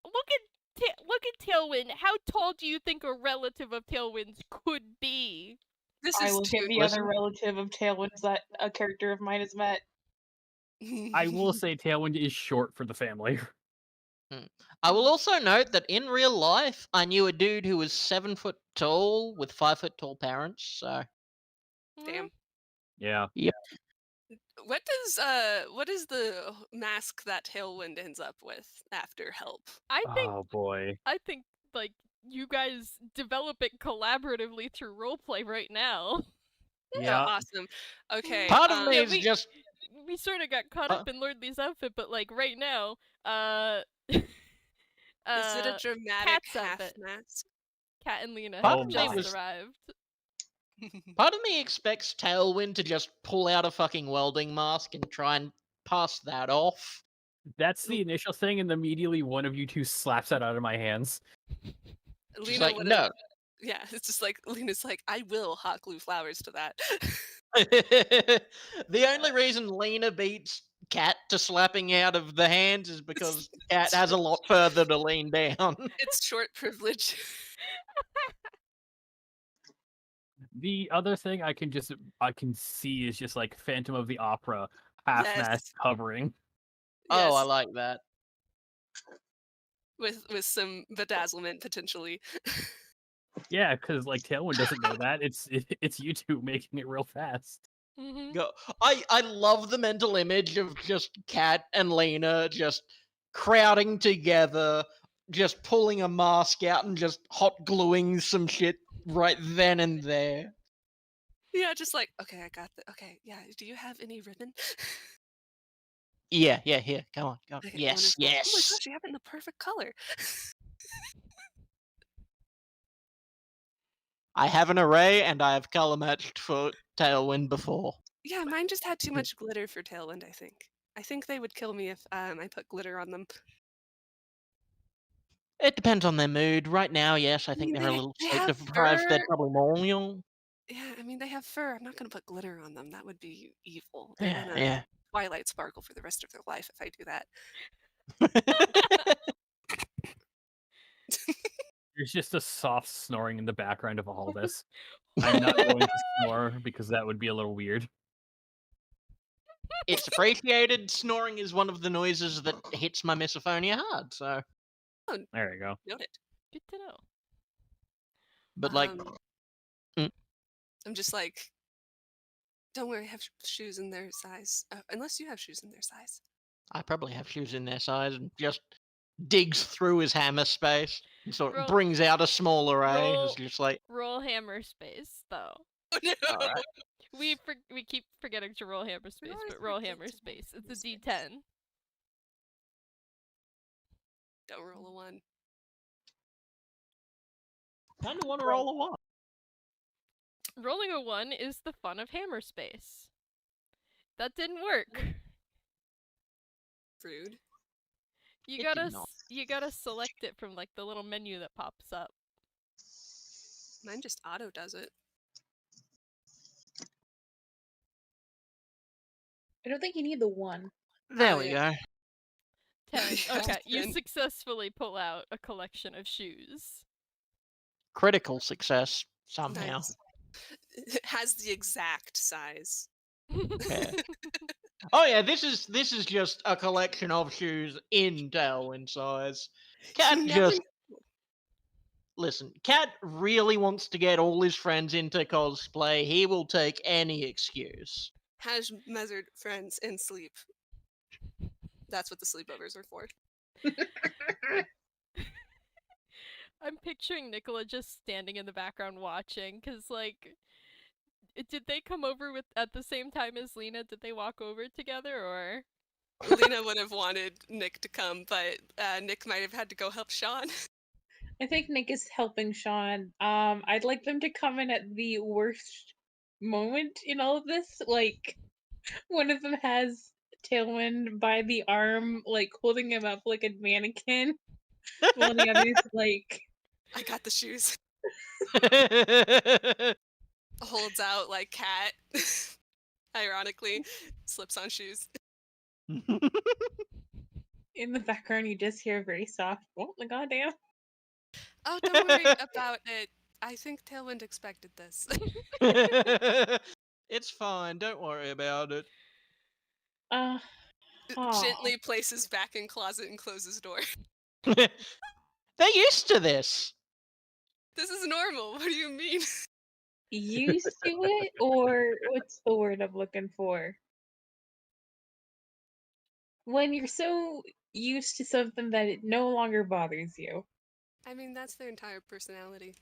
Look at Tailwind. How tall do you think a relative of Tailwind's could be? This I is look at the Listen. other relative of Tailwinds that a character of mine has met. I will say Tailwind is short for the family. I will also note that in real life, I knew a dude who was 7 foot tall with 5 foot tall parents. So Damn. Yeah. What is the mask that Tailwind ends up with after help? I think Oh boy. like you guys develop it collaboratively through roleplay right now. Yeah. Awesome. Okay. part of me yeah, is just We sort of got caught up in Lordly's outfit, but like right now, Is it a dramatic Cat's half outfit. mask? Cat and Lina Part have of me just was- arrived. part of me expects Tailwind to just pull out a fucking welding mask and try and pass that off. That's the initial thing, and immediately one of you two slaps that out of my hands. Just Lina like would've- no. Yeah, it's just like Lena's like, I will hot glue flowers to that. The only reason Lina beats Cat to slapping out of the hands is because Cat has a lot further to lean down. It's short privilege. The other thing I can see is just like Phantom of the Opera half Yes. mask covering. Oh, I Yes, like that. with some bedazzlement potentially. Yeah, because like Tailwind doesn't know that. It's you two making it real fast. Mm-hmm. Go. I love the mental image of just Cat and Lena just crowding together, just pulling a mask out and just hot gluing some shit right then and there. Yeah, just like, okay, I got the okay, yeah. Do you have any ribbon? Yeah, here, come on, go on. Okay, Yes, wonderful. Oh my yes. gosh, you have it in the perfect color. I have an array and I have color matched for Tailwind before. Yeah, mine just had too much glitter for Tailwind, I think. I think they would kill me if I put glitter on them. It depends on their mood. Right now, yes, I think mean, they're a they- little they sleep have deprived. They're fur. probably more young. Yeah, I mean they have fur. I'm not gonna put glitter on them. That would be evil. They're Yeah, gonna yeah. Twilight sparkle for the rest of their life if I do that. There's just a soft snoring in the background of all this. I'm not going to snore because that would be a little weird. It's appreciated. Snoring is one of the noises that hits my misophonia hard. So, There you go. Noted. Good to know. but like, I'm just like, don't worry, I have shoes in their size. Unless you have shoes in their size. I probably have shoes in their size and just digs through his hammer space and sort of Roll- brings out a small array. roll- It's just like, Roll hammer space though. Oh no! alright. We keep forgetting to roll hammer space, always but roll forget hammer to roll space. It's a hammer space. D10. Don't roll a 1. kind of want to roll a one. Rolling a 1 is the fun of hammer space. That didn't work. Rude. You It gotta did not. you gotta select it from like the little menu that pops up. Mine just auto does it. I don't think you need the one. There Oh, we yeah. go. 10. Yeah, Okay, you 10. successfully pull out a collection of shoes. Critical success somehow. Nice. It has the exact size. Yeah. Oh yeah, this is just a collection of shoes in Tailwind size. Cat You never just listen. Cat really wants to get all his friends into cosplay. He will take any excuse. has measured friends in sleep. That's what the sleepovers are for. I'm picturing Nikola just standing in the background watching, because, like, did they come over with at the same time as Lina? Did they walk over together, or? Lina would have wanted Nick to come, but Nick might have had to go help Shaun. I think Nick is helping Shaun. I'd like them to come in at the worst moment in all of this. Like, one of them has Tailwind by the arm, like holding him up like a mannequin, while the other's like, I got the shoes. Holds out like cat. Ironically, slips on shoes. in the background, you just hear a very soft, oh my goddamn. Oh, don't worry about it. I think Tailwind expected this. It's fine. Don't worry about it. Aw. Gently places back in closet and closes door. They're used to this. This is normal. What do you mean? Used to it, or what's the word I'm looking for? When you're so used to something that it no longer bothers you. I mean, that's their entire personality.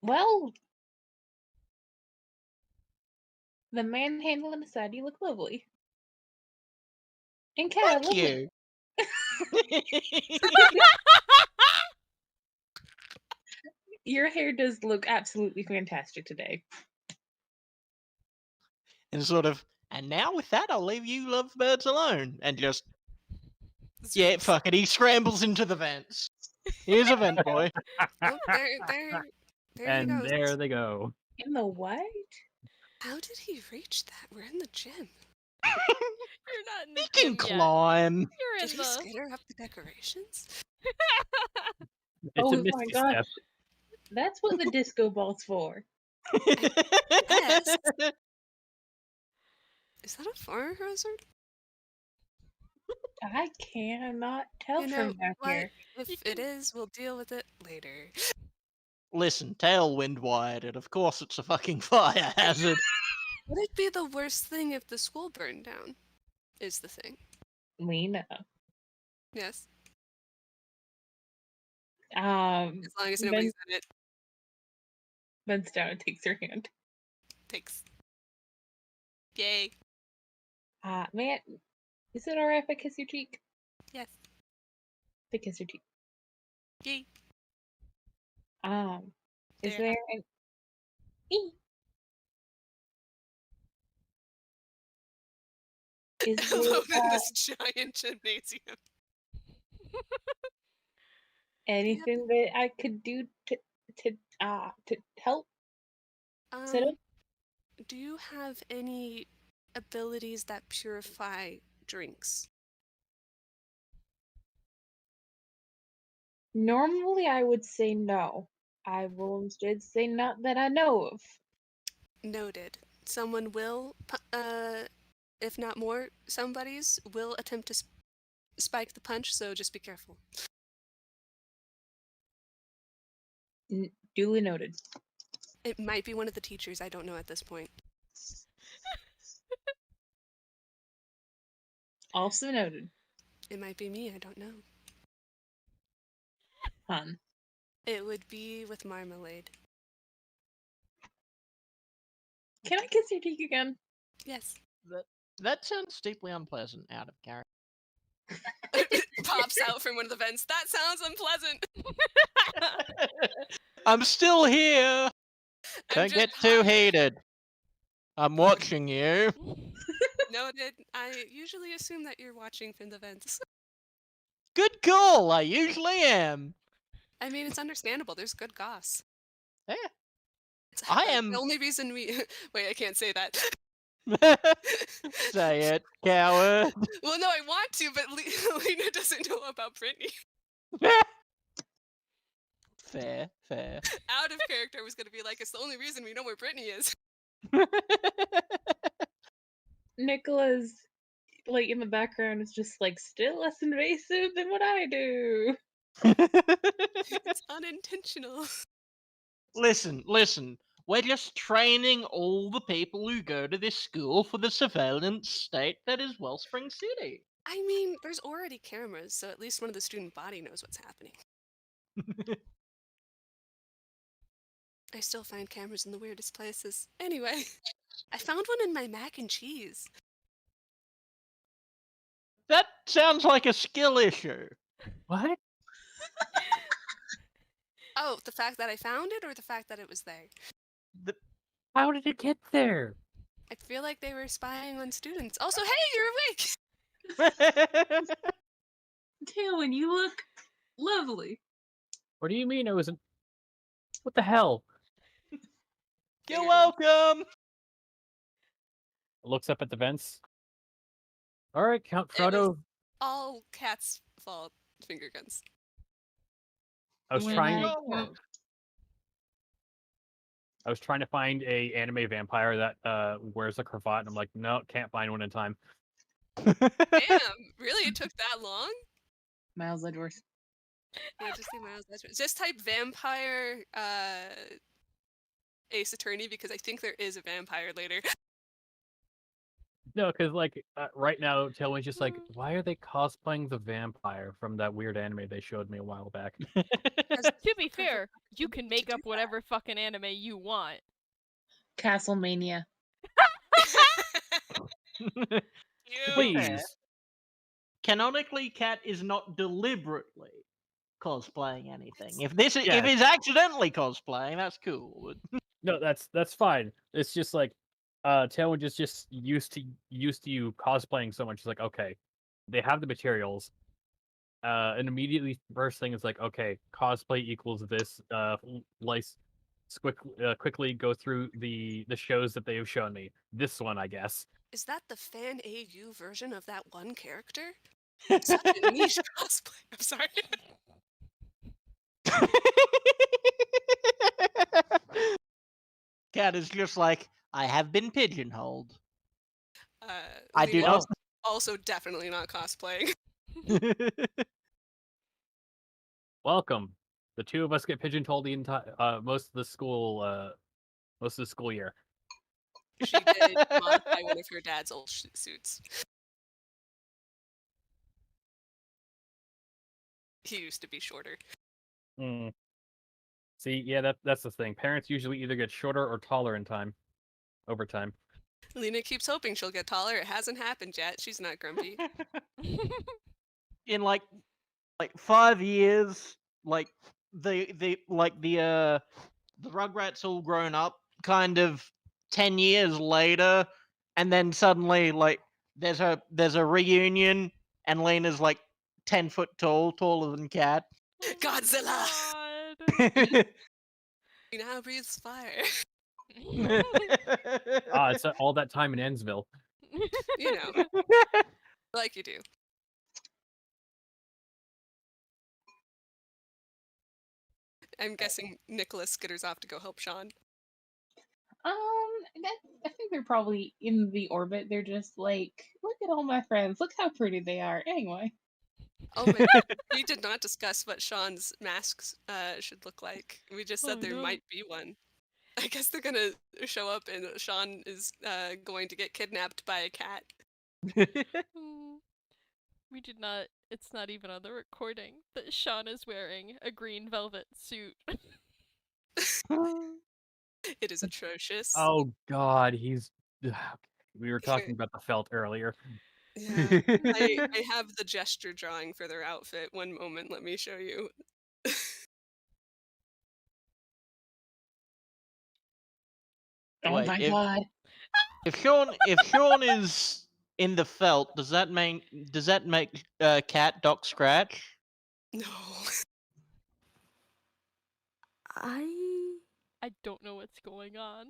Well, the manhandling aside, you look lovely. And Cat, I Thank love it. you. Your hair does look absolutely fantastic today. And sort of, and now with that, I'll leave you lovebirds alone. And just, yeah, Zooms. fuck it. He scrambles into the vents. Here's a vent boy. Oh, there And he goes. there they go. In the what? How did he reach that? We're in the gym. You're not in the He can gym yet. climb. You're Did in he the. skitter up the decorations? It's Oh a my misty gosh. step. That's what the disco ball's for. Yes. Is that a fire hazard? I cannot tell You know from back what? here. If You it can- is, we'll deal with it later. Listen, Tailwind wired it. Of course it's a fucking fire hazard. Would it be the worst thing if the school burned down? Is the thing. Lena. Yes. Um, As long as nobody's in it. bends down and takes her hand. Takes. Yay. Man, is it alright if I kiss your cheek? Yes. If I kiss your cheek. Yay. Is There. there an... Eee. Is Alone there in this giant gymnasium. anything that I could do to help set up? Do you have any abilities that purify drinks? Normally, I would say no. I will instead say not that I know of. Noted. Someone will, if not more, somebody's will attempt to spike the punch, so just be careful. Duly noted. It might be one of the teachers, I don't know at this point. Also noted. It might be me, I don't know. Fun. It would be with marmalade. Can I kiss your cheek again? Yes. That sounds deeply unpleasant out of character. It pops out from one of the vents. That sounds unpleasant. I'm still here. Don't just get too hungry. heated. I'm watching you. Noted. I usually assume that you're watching from the vents. Good call. I usually am. I mean, it's understandable. There's good goss. Yeah. It's I am- The only reason we... Wait, I can't say that. Say it, coward. Well, no, I want to, but Lina doesn't know about Brittney. Fair. Out of character, I was going to be like, it's the only reason we know where Brittney is. Nikola's like in the background is just like still less invasive than what I do. It's unintentional. Listen. We're just training all the people who go to this school for the surveillance state that is Wellspring City. I mean, there's already cameras, so at least one of the student body knows what's happening. I still find cameras in the weirdest places. Anyway, I found one in my mac and cheese. That sounds like a skill issue. What? Oh, the fact that I found it or the fact that it was there? How did it get there? I feel like they were spying on students. Also, hey, you're awake! Tailwind, you look lovely. What do you mean it wasn't? What the hell? You're welcome. Looks up at the vents. All right, Count It was- Frodo. All Cat's fault. Finger guns. I was When trying. I- I was trying to find a anime vampire that wears a cravat, and I'm like, no, can't find one in time. Damn, really? It took that long? Miles Edgeworth. Yeah, just say Miles Edgeworth. Just type vampire Ace Attorney because I think there is a vampire later. No, because like right now, Tailwind's just like, why are they cosplaying the vampire from that weird anime they showed me a while back? To be fair, you can make up whatever fucking anime you want. Castlemania. Please. Canonically, Cat is not deliberately cosplaying anything. If Yeah. he's accidentally cosplaying, that's cool. No, that's fine. It's just like Tailwind is just used to you cosplaying so much. It's like, okay, they have the materials. And immediately first thing is like, okay, cosplay equals this. Quickly go through the shows that they have shown me. This one, I guess. Is that the fan AU version of that one character? Such a niche cosplay. I'm sorry. Cat is just like, I have been pigeonholed. Uh, I do Lina not. Also, definitely not cosplaying. Welcome. The two of us get pigeonholed the entire most of the school year. She did modify one of her dad's old suits. He used to be shorter. Mm. See, yeah, that's the thing. Parents usually either get shorter or taller in time, over time. Lina keeps hoping she'll get taller. It hasn't happened yet. She's not grumpy. In like 5 years, like the Rugrats all grown up, kind of 10 years later, and then suddenly like there's a reunion, and Lena's like 10 foot tall, taller than Cat. Godzilla! God. He now breathes fire. It's all that time in Ensville. You know, like you do. I'm guessing Nicholas skitters off to go help Shaun. I think they're probably in the orbit. They're just like, look at all my friends. Look how pretty they are. Anyway. Oh my! We did not discuss what Shaun's masks should look like. We just said Oh, there no. might be one. I guess they're gonna show up and Shaun is going to get kidnapped by a cat. We did not. It's not even on the recording that Shaun is wearing a green velvet suit. It is atrocious. Oh God, he's. We were talking about the felt earlier. Yeah. I have the gesture drawing for their outfit. One moment, let me show you. Oh Wait, my god. if Shaun is in the felt, does that make Cat Doc Scratch? No. I don't know what's going on.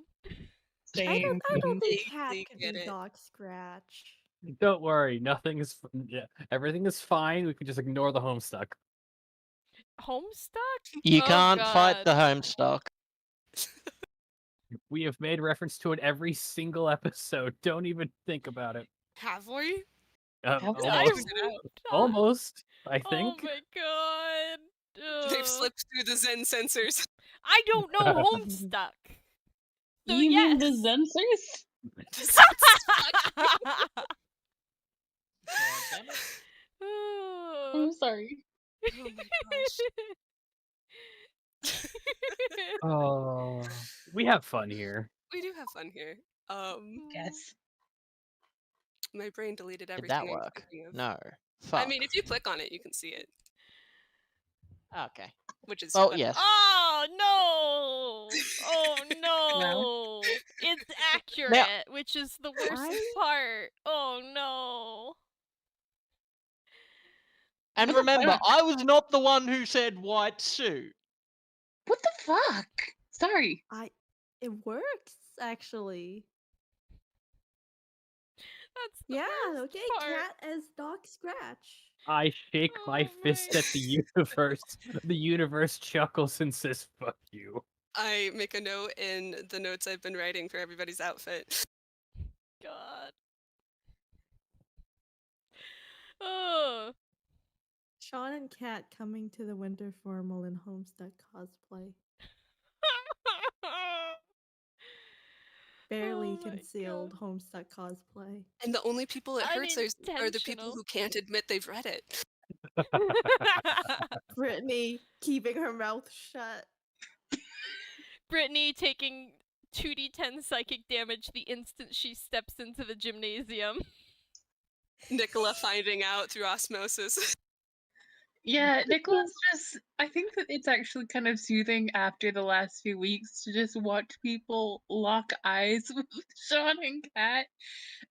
Same. I don't think Vaguely Cat can get be it. Dog Scratch. Don't worry, nothing is. Yeah, everything is fine. We can just ignore the Homestuck. Homestuck? You Oh, can't fight the God. Homestuck. We have made reference to it every single episode. Don't even think about it. Have we? Have we? I Almost. tuned it out. hope not. Almost, I Oh think. my god. They've Ugh. slipped through the Zen sensors. I don't know Homestuck. So You yes. mean the Zensers? God damn it. I'm sorry. Oh my gosh. Oh, we have fun here. We do have fun here. Yes. My brain deleted Did everything that I was work? thinking of. No. I Fuck. mean, if you click on it, you can see it, Okay. which is Well, fun. yes. Oh no! Oh no! It's accurate, which is the worst part. Oh no! And What the remember, fuck? I was not the one who said white suit. What the fuck? Sorry. It works actually. That's the Yeah, worst okay, part. cat as Doc Scratch. I shake my Oh fist my- at the universe. The universe chuckles and says, "Fuck you." I make a note in the notes I've been writing for everybody's outfit. God. Oh. Shaun and Cat coming to the winter formal in Homestuck cosplay. Barely Oh my concealed God. Homestuck cosplay. And the only people it hurts are the people Unintentional. who can't admit they've read it. Brittney keeping her mouth shut. Brittney taking 2d10 psychic damage the instant she steps into the gymnasium. Nikola finding out through osmosis. Yeah, Nicola's just. I think that it's actually kind of soothing after the last few weeks to just watch people lock eyes with Shaun and Kat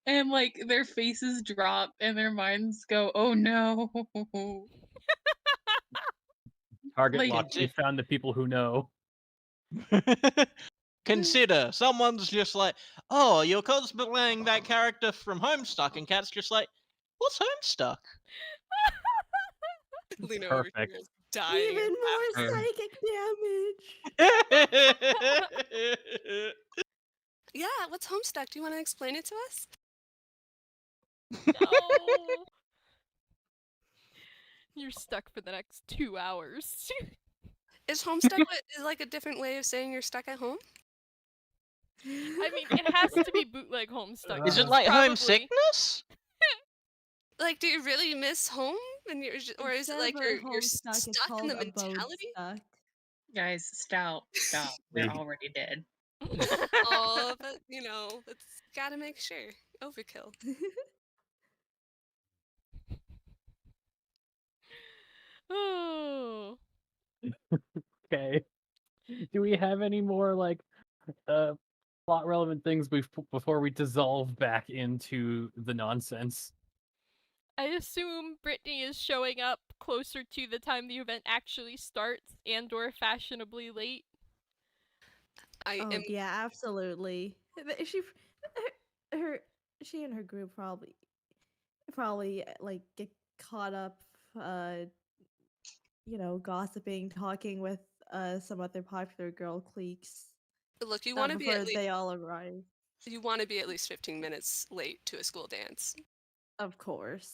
and like their faces drop and their minds go, oh no. Target Like- lock. We found the people who know. Consider someone's just like, oh, you're cosplaying that character from Homestuck, and Cat's just like, what's Homestuck? Lina over here Perfect. is dying. Even of more laughter. psychic damage. Yeah, what's Homestuck? Do you want to explain it to us? No. You're stuck for the next 2 hours. Is Homestuck is like a different way of saying you're stuck at home? I mean, it has to be bootleg Homestuck. Is it It's like probably- homesickness? Like, do you really miss home? And or is it like you're Homestuck, it's stuck in called the Abode mentality? Stuck. Guys, stop. They're Maybe. already dead. Oh, but it's gotta make sure. Overkill. Oh. Okay. Do we have any more like plot relevant things before we dissolve back into the nonsense? I assume Brittney is showing up closer to the time the event actually starts and/or fashionably late. I Oh am. yeah, absolutely. She and her group probably like get caught up, gossiping, talking with some other popular girl cliques. Look, you want to be before at least. they all arrive. You want to be at least 15 minutes late to a school dance. Of course,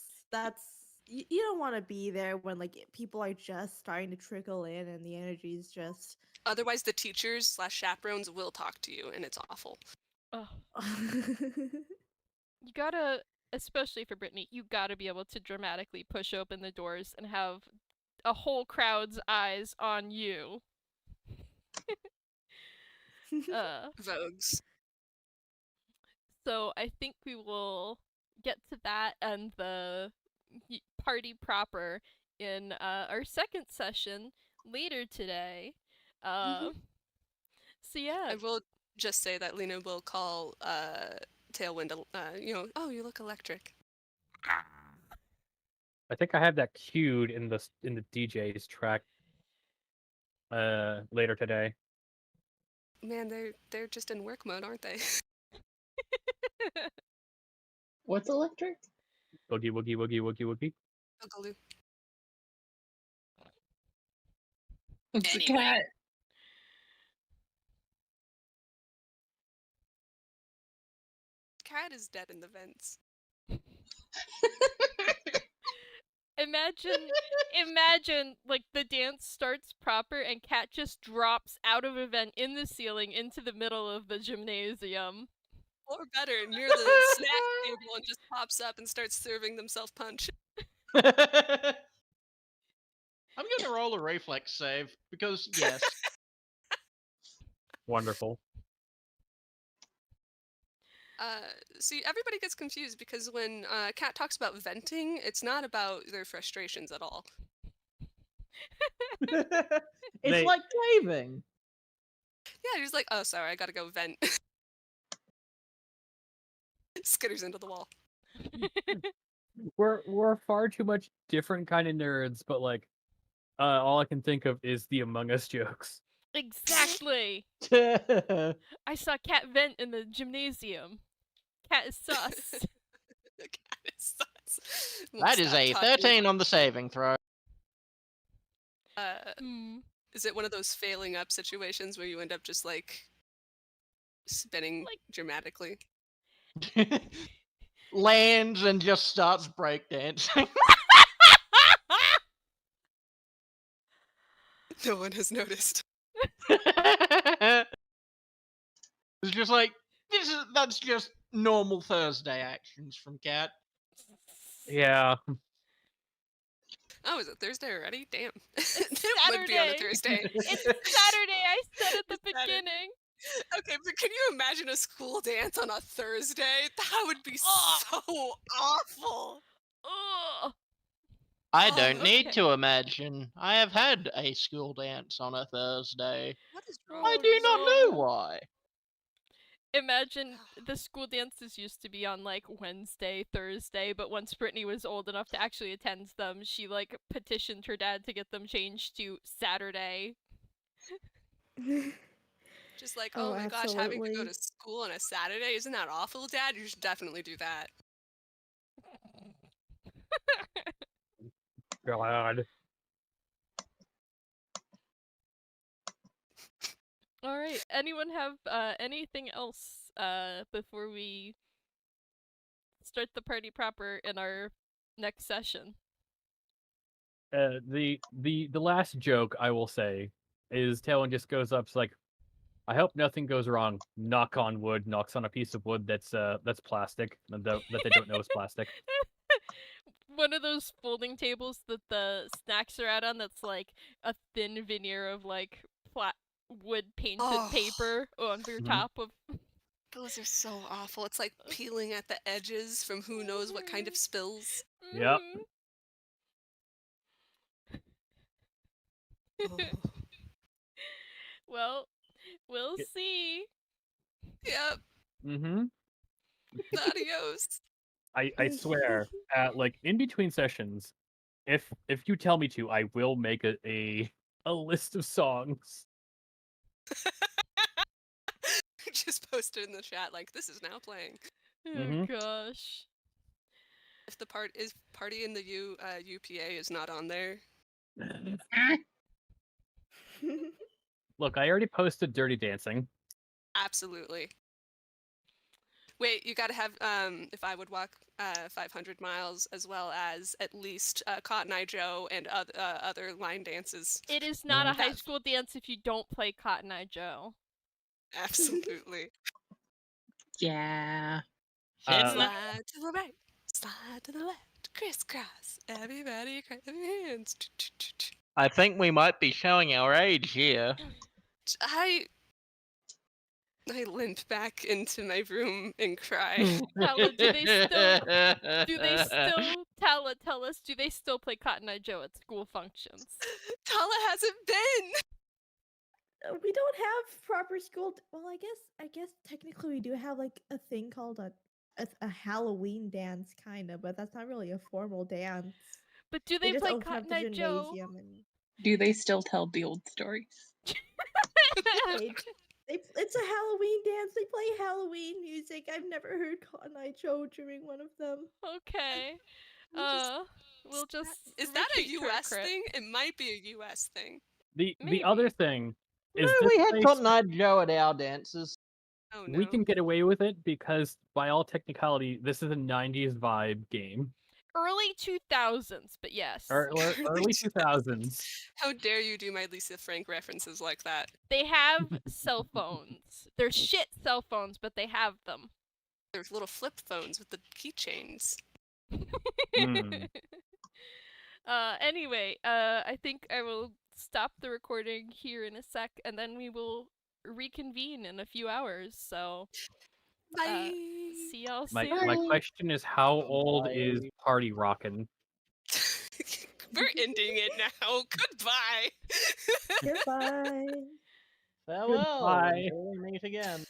you don't want to be there when like people are just starting to trickle in and the energy is just. Otherwise, the teachers / chaperones will talk to you, and it's awful. Ugh. You gotta, especially for Brittney, you gotta be able to dramatically push open the doors and have a whole crowd's eyes on you. Vogues. So I think we will get to that and the party proper in our second session later today. So yeah. I will just say that Lina will call Tailwind. Oh, you look electric. I think I have that queued in the DJ's track later today. Man, they're just in work mode, aren't they? What's electric? Boogie woogie woogie woogie woogie. Boogaloo. It's Anyway. a cat. cat is dead in the vents. Imagine, like, the dance starts proper and Cat just drops out of a vent in the ceiling into the middle of the gymnasium. Or better, near the snack table and just pops up and starts serving themselves punch. I'm gonna roll a reflex save, because yes. Wonderful. See, everybody gets confused because when Kat talks about venting, it's not about their frustrations at all. It's They- like caving. Yeah, he's like, oh, sorry, I gotta go vent. Skitters into the wall. We're far too much different kind of nerds, but like, all I can think of is the Among Us jokes. Exactly! I saw Cat vent in the gymnasium. Cat is sus. The cat is sus. That is a 13 on the saving throw. Is it one of those failing up situations where you end up just like spinning dramatically? Lands and just starts breakdancing. No one has noticed. It's just like, that's just normal Thursday actions from Cat. Yeah. Oh, is it Thursday already? Damn. It's It would be on a Saturday. Thursday. It's Saturday, I said at the It's Saturday. beginning. Okay, but can you imagine a school dance on a Thursday? That would be so awful. Ugh. I Oh, don't need okay. to imagine. I have had a school dance on a Thursday. What is wrong? I Oh, do not know no. why. Imagine the school dances used to be on like Wednesday, Thursday, but once Brittney was old enough to actually attend them, she like petitioned her dad to get them changed to Saturday. Just like, Oh, oh my gosh, having to go absolutely. to school on a Saturday, isn't that awful, Dad? You should definitely do that. God. All right. Anyone have anything else before we start the party proper in our next session? The last joke I will say is Tailwind just goes up, it's like, I hope nothing goes wrong. Knock on wood. Knocks on a piece of wood that's plastic that they don't know is plastic. One of those folding tables that the snacks are out on that's like a thin veneer of like wood painted Oh. paper on your Mhm. top of. Those are so awful. It's like peeling at the edges from who knows what kind of spills. Yep. Mhm. Well, we'll Yeah. see. Yep. Mm-hmm. Adios. I swear, like in between sessions, if you tell me to, I will make a list of songs. Just posted in the chat like this is now playing. Oh Mhm. gosh. If the party in the UPA is not on there, Look, I already posted Dirty Dancing. absolutely. Wait, you gotta have if I would walk 500 miles, as well as at least Cotton Eye Joe and other line dances. It is not a high That- school dance if you don't play Cotton Eye Joe. Absolutely. Yeah. Slide to the right, slide to the left, crisscross. Everybody clap your hands. I think we might be showing our age here. I limp back into my room and cry. Tala, tell us, do they still play Cotton Eye Joe at school functions? Tala hasn't been. We don't have proper school. Well, I guess technically we do have like a thing called a Halloween dance, kind of, but that's not really a formal dance. But do They they just play open up Cotton the Eye Joe? gymnasium and Do they still tell the old stories? it's a Halloween dance. They play Halloween music. I've never heard Cotton Eye Joe during one of them. Okay. We'll just. Is that a retreat to our US crypt. thing? It might be a US thing. The other Maybe. thing is No, this we had place- Cotton Eye Joe at our dances. Oh we no. can get away with it because, by all technicality, this is a 90s vibe game. Early 2000s, but yes. Early 2000s. How dare you do my Lisa Frank references like that? They have cell phones. They're shit cell phones, but they have them. There's little flip phones with the keychains. Hmm. Anyway, I think I will stop the recording here in a sec, and then we will reconvene in a few hours. So, Bye. see y'all My soon. question is, how old is Bye. Party Rockin'? We're ending it now. Goodbye. Goodbye. Farewell Goodbye. until we meet again.